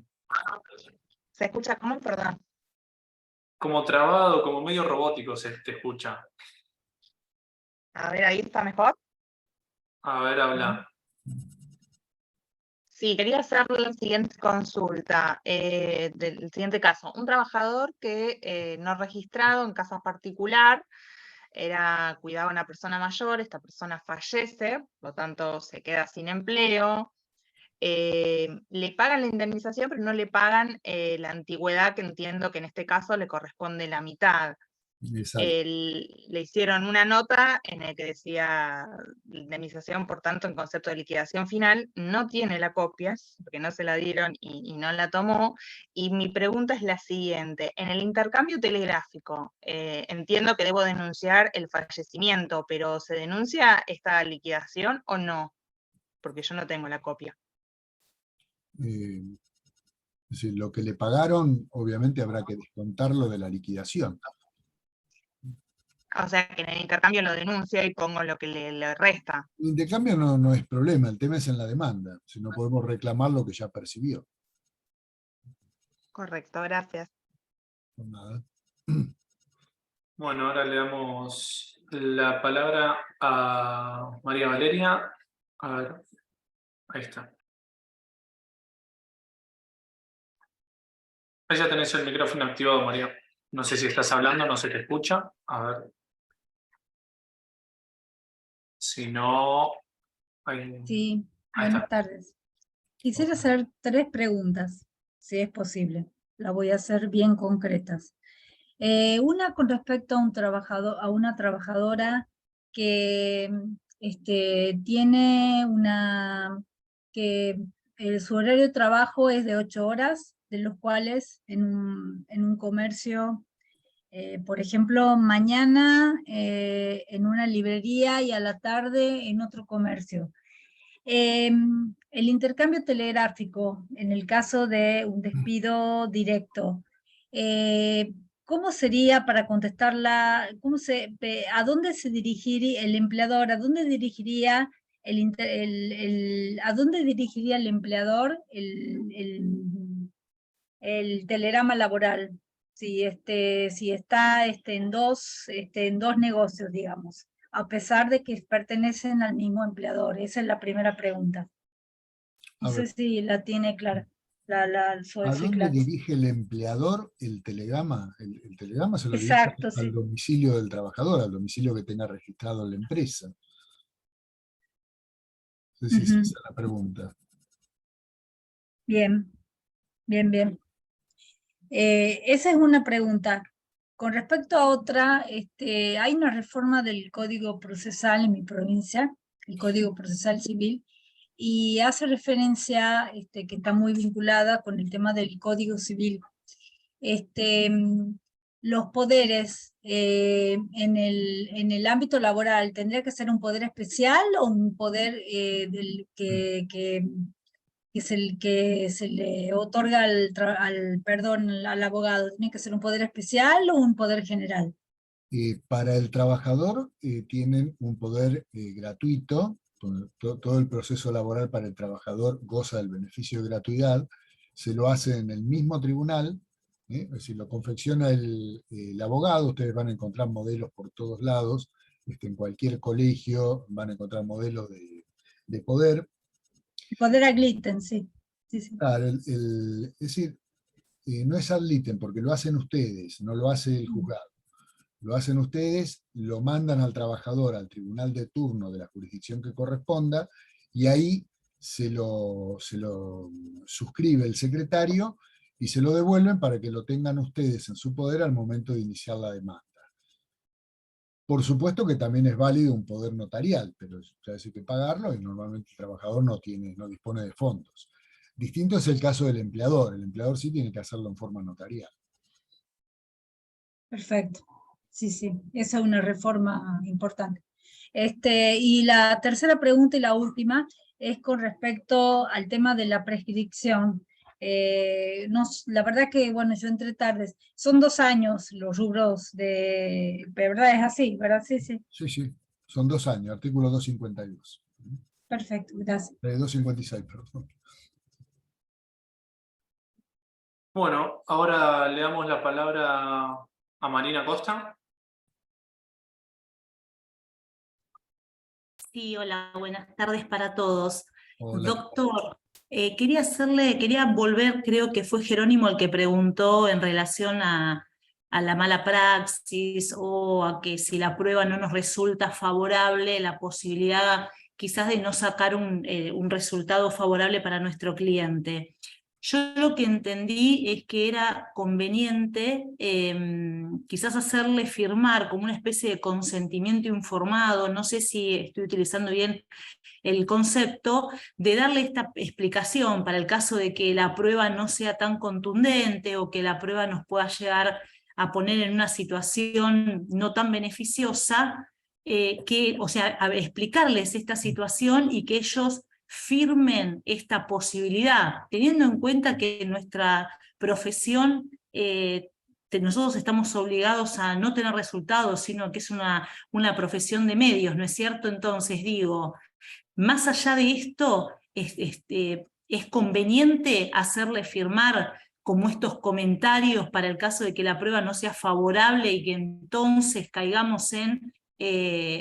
¿Se escucha cómo? Perdón. Como trabado, como medio robótico se te escucha. A ver, ahí está mejor. A ver, habla. Sí, quería hacerle la siguiente consulta del siguiente caso. Un trabajador que no registrado en casa particular, cuidaba a una persona mayor, esta persona fallece, por lo tanto se queda sin empleo. Le pagan la indemnización, pero no le pagan la antigüedad, que entiendo que en este caso le corresponde la mitad. Exacto. Le hicieron una nota en la que decía indemnización, por tanto, en concepto de liquidación final, no tiene la copia, porque no se la dieron y no la tomó, y mi pregunta es la siguiente: en el intercambio telegráfico, entiendo que debo denunciar el fallecimiento, pero ¿se denuncia esta liquidación o no? Porque yo no tengo la copia. Es decir, lo que le pagaron, obviamente habrá que descontarlo de la liquidación. O sea, que en el intercambio lo denuncio y pongo lo que le resta. El intercambio no es problema, el tema es en la demanda, si no podemos reclamar lo que ya percibió. Correcto, gracias. Por nada. Bueno, ahora le damos la palabra a María Valeria. A ver, ahí está. Ahí ya tenés el micrófono activado, María. No sé si estás hablando, no se te escucha. A ver. Si no... Sí, Ahí buenas está. tardes. Quisiera hacer 3 preguntas, si es posible. Las voy a hacer bien concretas. Una con respecto a un trabajador, a una trabajadora que tiene que su horario de trabajo es de 8 horas, de los cuales en un comercio, por ejemplo, mañana en una librería y a la tarde en otro comercio. El intercambio telegráfico, en el caso de un despido directo, ¿cómo sería para contestarla? ¿A dónde se dirigiría el empleador? ¿A dónde dirigiría ¿a dónde dirigiría el empleador el telegrama laboral? Si está en dos negocios, digamos, a pesar de que pertenecen al mismo empleador. Esa es la primera pregunta. No sé si la tiene clara. ¿A dónde dirige el empleador el telegrama? El telegrama se lo dirige Exacto, al sí. domicilio del trabajador, al domicilio que tenga registrado en la empresa. No sé si esa es la pregunta. Bien, bien, bien. Esa es una pregunta. Con respecto a otra, hay una reforma del Código Procesal en mi provincia, el Código Procesal Civil, y hace referencia, que está muy vinculada con el tema del Código Civil. Los poderes en el ámbito laboral, ¿tendría que ser un poder especial o un poder que se le otorga al abogado? ¿Tiene que ser un poder especial o un poder general? Para el trabajador tienen un poder gratuito, todo el proceso laboral para el trabajador goza del beneficio de gratuidad, se lo hace en el mismo tribunal, es decir, lo confecciona el abogado, ustedes van a encontrar modelos por todos lados, en cualquier colegio van a encontrar modelos de poder. Poder ad litem, sí. Claro, es decir, no es ad litem porque lo hacen ustedes, no lo hace el juzgado. Lo hacen ustedes, lo mandan al trabajador al tribunal de turno de la jurisdicción que corresponda, y ahí se lo suscribe el secretario y se lo devuelven para que lo tengan ustedes en su poder al momento de iniciar la demanda. Por supuesto que también es válido un poder notarial, pero ya hay que pagarlo y normalmente el trabajador no dispone de fondos. Distinto es el caso del empleador. El empleador sí tiene que hacerlo en forma notarial. Perfecto. Sí, sí, esa es una reforma importante. Y la tercera pregunta y la última es con respecto al tema de la prescripción. La verdad que, bueno, yo entré tarde. Son 2 años los rubros de verdad, es así, ¿verdad? Sí, sí. Sí, sí, son 2 años, artículo 252. Perfecto, gracias. 256, perdón. Bueno, ahora le damos la palabra a Marina Costa. Sí, hola, buenas tardes para todos. Hola. Doctor, quería volver, creo que fue Jerónimo el que preguntó en relación a la mala praxis o a que si la prueba no nos resulta favorable, la posibilidad quizás de no sacar un resultado favorable para nuestro cliente. Yo lo que entendí es que era conveniente quizás hacerle firmar como una especie de consentimiento informado, no sé si estoy utilizando bien el concepto, de darle esta explicación para el caso de que la prueba no sea tan contundente o que la prueba nos pueda llegar a poner en una situación no tan beneficiosa, o sea, explicarles esta situación y que ellos firmen esta posibilidad, teniendo en cuenta que en nuestra profesión nosotros estamos obligados a no tener resultados, sino que es una profesión de medios, ¿no es cierto? Entonces digo, más allá de esto, es conveniente hacerle firmar como estos comentarios para el caso de que la prueba no sea favorable y que entonces caigamos en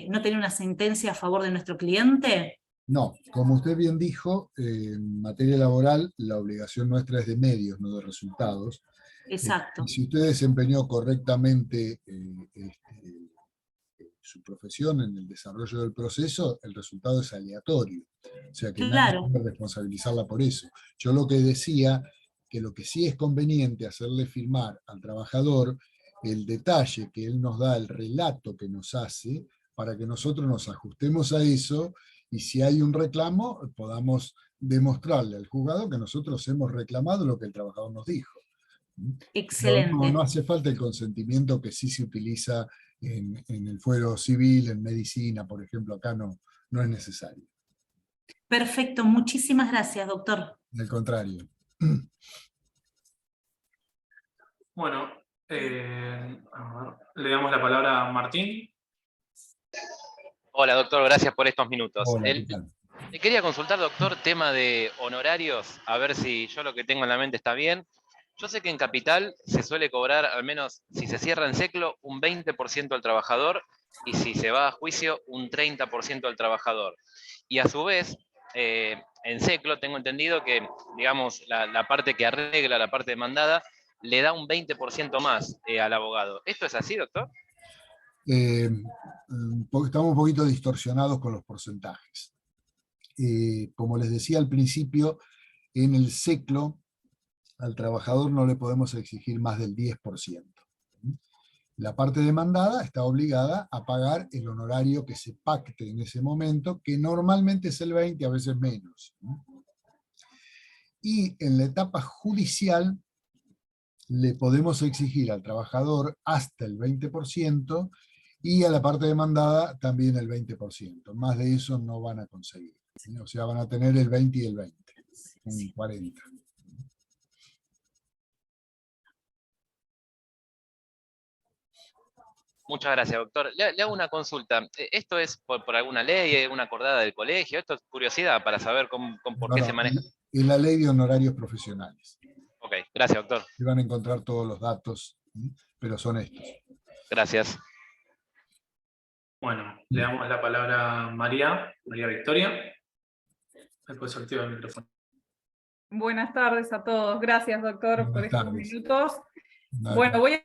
no tener una sentencia a favor de nuestro cliente. No, como usted bien dijo, en materia laboral la obligación nuestra es de medios, no de resultados. Exacto. Y si usted desempeñó correctamente su profesión en el desarrollo del proceso, el resultado es aleatorio. O sea que nadie puede responsabilizarla por eso. Yo lo que decía, que lo que sí es conveniente hacerle firmar al trabajador el detalle que él nos da, el relato que nos hace, para que nosotros nos ajustemos a eso, y si hay un reclamo, podamos demostrarle al juzgado que nosotros hemos reclamado lo que el trabajador nos dijo. Excelente. No hace falta el consentimiento que sí se utiliza en el fuero civil, en medicina, por ejemplo, acá no es necesario. Perfecto, muchísimas gracias, doctor. Al contrario. Bueno, a ver, le damos la palabra a Martín. Hola, doctor, gracias por estos minutos. Hola, ¿qué tal? Le quería consultar, doctor, tema de honorarios, a ver si yo lo que tengo en la mente está bien. Yo sé que en Capital se suele cobrar, al menos si se cierra en Seclo, un 20% al trabajador, y si se va a juicio, un 30% al trabajador. Y a su vez, en Seclo tengo entendido que, digamos, la parte que arregla, la parte demandada, le da un 20% más al abogado. ¿Esto es así, doctor? Estamos un poquito distorsionados con los porcentajes. Como les decía al principio, en el Seclo al trabajador no le podemos exigir más del 10%. La parte demandada está obligada a pagar el honorario que se pacte en ese momento, que normalmente es el 20%, a veces menos. Y en la etapa judicial le podemos exigir al trabajador hasta el 20%, y a la parte demandada también el 20%. Más de eso no van a conseguir. O sea, van a tener el 20 y el 20, un 40%. Muchas gracias, doctor. Le hago una consulta. ¿Esto es por alguna ley, una acordada del colegio? Esto es curiosidad para saber por qué se maneja. Es la ley de honorarios profesionales. Ok, gracias, doctor. Y van a encontrar todos los datos, pero son estos. Gracias. Bueno, le damos la palabra a María Victoria. Después activa el micrófono. Buenas tardes a todos. Gracias, doctor, por estos minutos. Dale. Bueno, voy a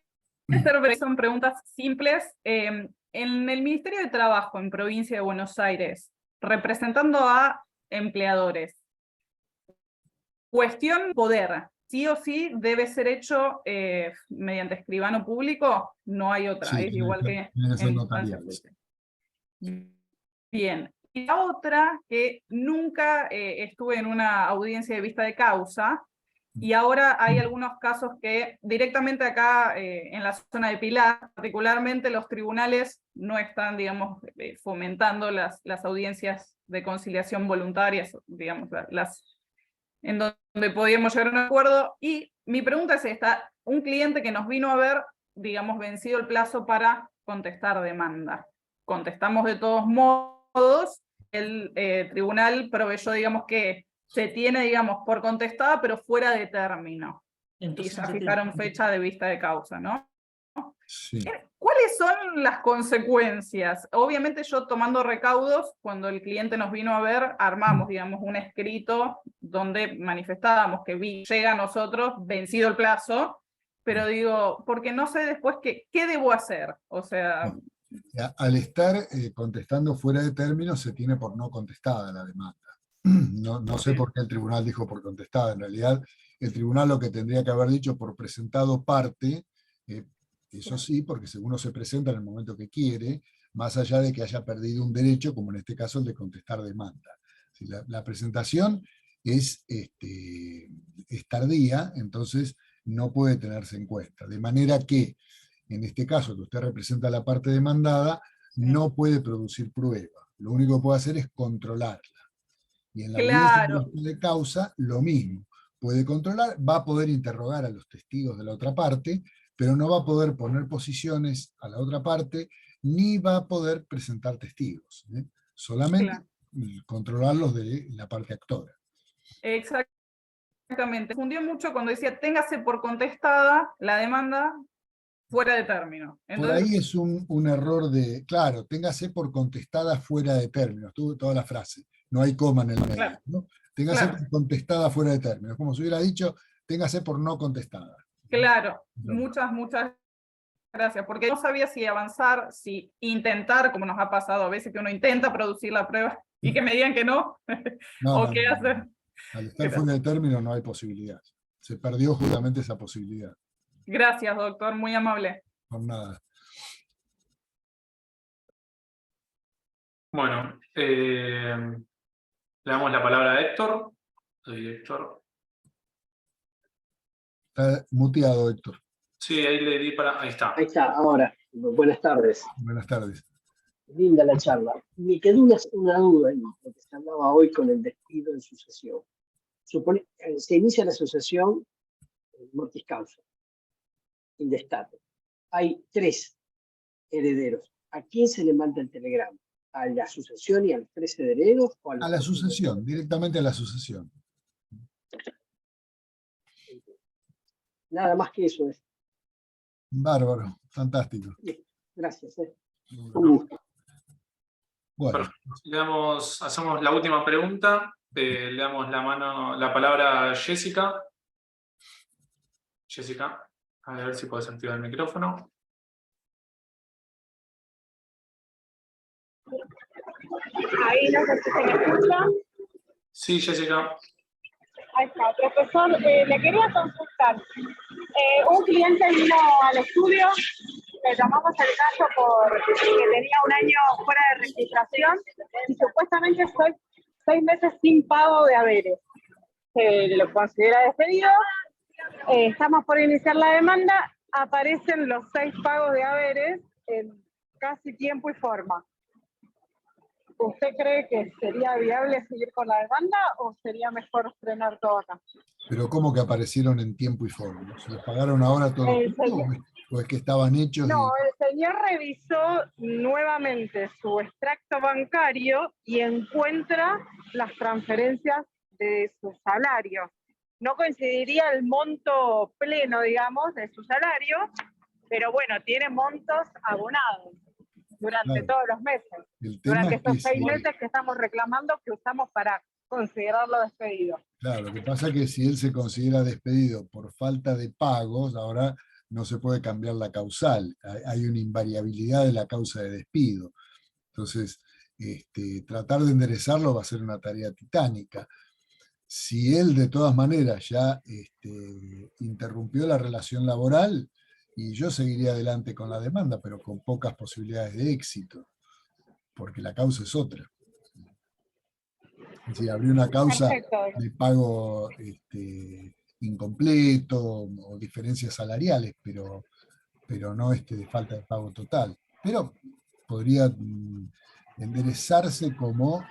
hacer son preguntas simples. En el Ministerio de Trabajo en Provincia de Buenos Aires, representando a empleadores, cuestión poder, ¿sí o sí debe ser hecho mediante escribano público? No hay otra, Sí, es igual que en notariales. Bien. Y la otra, que nunca estuve en una audiencia de vista de causa, y ahora hay algunos casos que directamente acá en la zona de Pilar, particularmente los tribunales no están, digamos, fomentando las audiencias de conciliación voluntarias, digamos, en donde podíamos llegar a un acuerdo. Y mi pregunta es esta: un cliente que nos vino a ver, digamos, vencido el plazo para contestar demanda. Contestamos de todos modos, el tribunal proveyó, digamos, que se tiene, digamos, por contestada, pero fuera de término. Entonces, y ya fijaron fecha de vista de causa, ¿no? Sí. ¿Cuáles son las consecuencias? Obviamente yo tomando recaudos, cuando el cliente nos vino a ver, armamos, digamos, un escrito donde manifestábamos que llega a nosotros vencido el plazo, pero digo, porque no sé después qué debo hacer. O sea... Al estar contestando fuera de término, se tiene por no contestada la demanda. No sé por qué el tribunal dijo por contestada. En realidad el tribunal lo que tendría que haber dicho por presentado parte, eso sí, porque según uno se presenta en el momento que quiere, más allá de que haya perdido un derecho, como en este caso el de contestar demanda. Si la presentación es tardía, entonces no puede tenerse en cuenta. De manera que, en este caso, que usted representa la parte demandada, no puede producir prueba. Lo único que puede hacer es controlarla. Y en la audiencia de causa, lo mismo. Puede controlar, va a poder interrogar a los testigos de la otra parte, pero no va a poder poner posiciones a la otra parte, ni va a poder presentar testigos. Solamente controlar los de la parte actora. Exactamente. Confundió mucho cuando decía téngase por contestada la demanda fuera de término. Entonces, por ahí es un error de, claro, téngase por contestada fuera de término, estuvo toda la frase, no hay coma en el medio, claro, ¿no? Téngase claro, por contestada fuera de término, como si hubiera dicho, téngase por no contestada. claro. Muchas gracias, porque no sabía si avanzar, si intentar, como nos ha pasado a veces que uno intenta producir la prueba y que me digan que no, o qué hacer. Al estar fuera de término no hay posibilidad. Se perdió justamente esa posibilidad. Gracias, doctor, muy amable. Por nada. Bueno, le damos la palabra a Héctor. Soy Héctor. Está muteado, Héctor. Sí, ahí le di para... Ahí está. Ahí está, ahora. Buenas tardes. Buenas tardes. Linda la charla. Me quedó una duda ahí, porque se hablaba hoy con el despido en sucesión. Se inicia la sucesión mortis causa, indestate. Hay 3 herederos. ¿A quién se le manda el telegrama? ¿A la sucesión y a los 3 herederos? O a la sucesión, directamente a la sucesión. Nada más que eso es. Bárbaro, fantástico. Gracias. Un gusto. Bueno. Hacemos la última pregunta. Le damos la palabra a Jessica. Jessica, a ver si puedes activar el micrófono. Ahí no sé si se me escucha. Sí, Jessica. Ahí está, profesor, le quería consultar. Un cliente vino al estudio, le llamamos el caso porque tenía un año fuera de registración y supuestamente fue 6 meses sin pago de haberes. Lo considera despedido. Estamos por iniciar la demanda, aparecen los 6 pagos de haberes en casi tiempo y forma. ¿Usted cree que sería viable seguir con la demanda o sería mejor frenar todo acá? Pero ¿cómo que aparecieron en tiempo y forma? ¿Se los pagaron ahora todos o es que estaban hechos? No, el señor revisó nuevamente su extracto bancario y encuentra las transferencias de su salario. No coincidiría el monto pleno, digamos, de su salario, pero bueno, tiene montos abonados durante todos los meses. Durante estos 6 meses que estamos reclamando que usamos para considerarlo despedido. Claro, lo que pasa es que si él se considera despedido por falta de pagos, ahora no se puede cambiar la causal. Hay una invariabilidad de la causa de despido. Entonces, tratar de enderezarlo va a ser una tarea titánica. Si él de todas maneras ya interrumpió la relación laboral, y yo seguiría adelante con la demanda, pero con pocas posibilidades de éxito, porque la causa es otra. Es decir, abrió una causa de pago incompleto o diferencias salariales, pero no de falta de pago total. Pero podría enderezarse como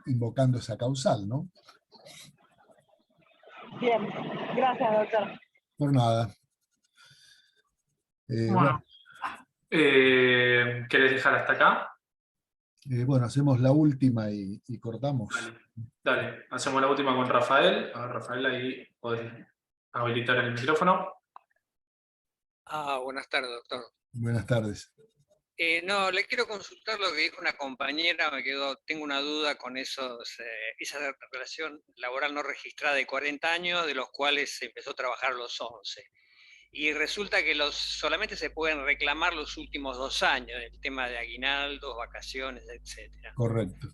invocando esa causal, ¿no? Bien, gracias, doctor. Por nada. Bueno. ¿Querés dejar hasta acá? Bueno, hacemos la última y cortamos. Dale, hacemos la última con Rafael. A ver, Rafael, ahí podés habilitar el micrófono. Buenas tardes, doctor. Buenas tardes. No, le quiero consultar lo que dijo una compañera, tengo una duda con esa relación laboral no registrada de 40 años, de los cuales se empezó a trabajar los 11. Y resulta que solamente se pueden reclamar los últimos 2 años, el tema de aguinaldos, vacaciones, etc. Correcto.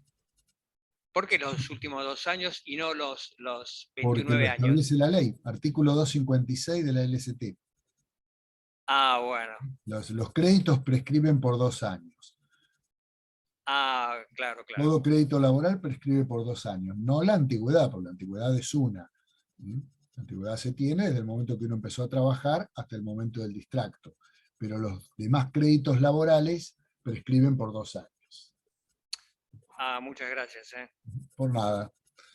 ¿Por qué los últimos 2 años y no los Porque 29 lo años? establece la ley, artículo 256 de la LST. Ah, bueno. Los créditos prescriben por 2 años. Ah, claro, claro. Todo crédito laboral prescribe por 2 años, no la antigüedad, porque la antigüedad es una. La antigüedad se tiene desde el momento que uno empezó a trabajar hasta el momento del distracto, pero los demás créditos laborales prescriben por 2 años. Ah, muchas gracias. Por nada.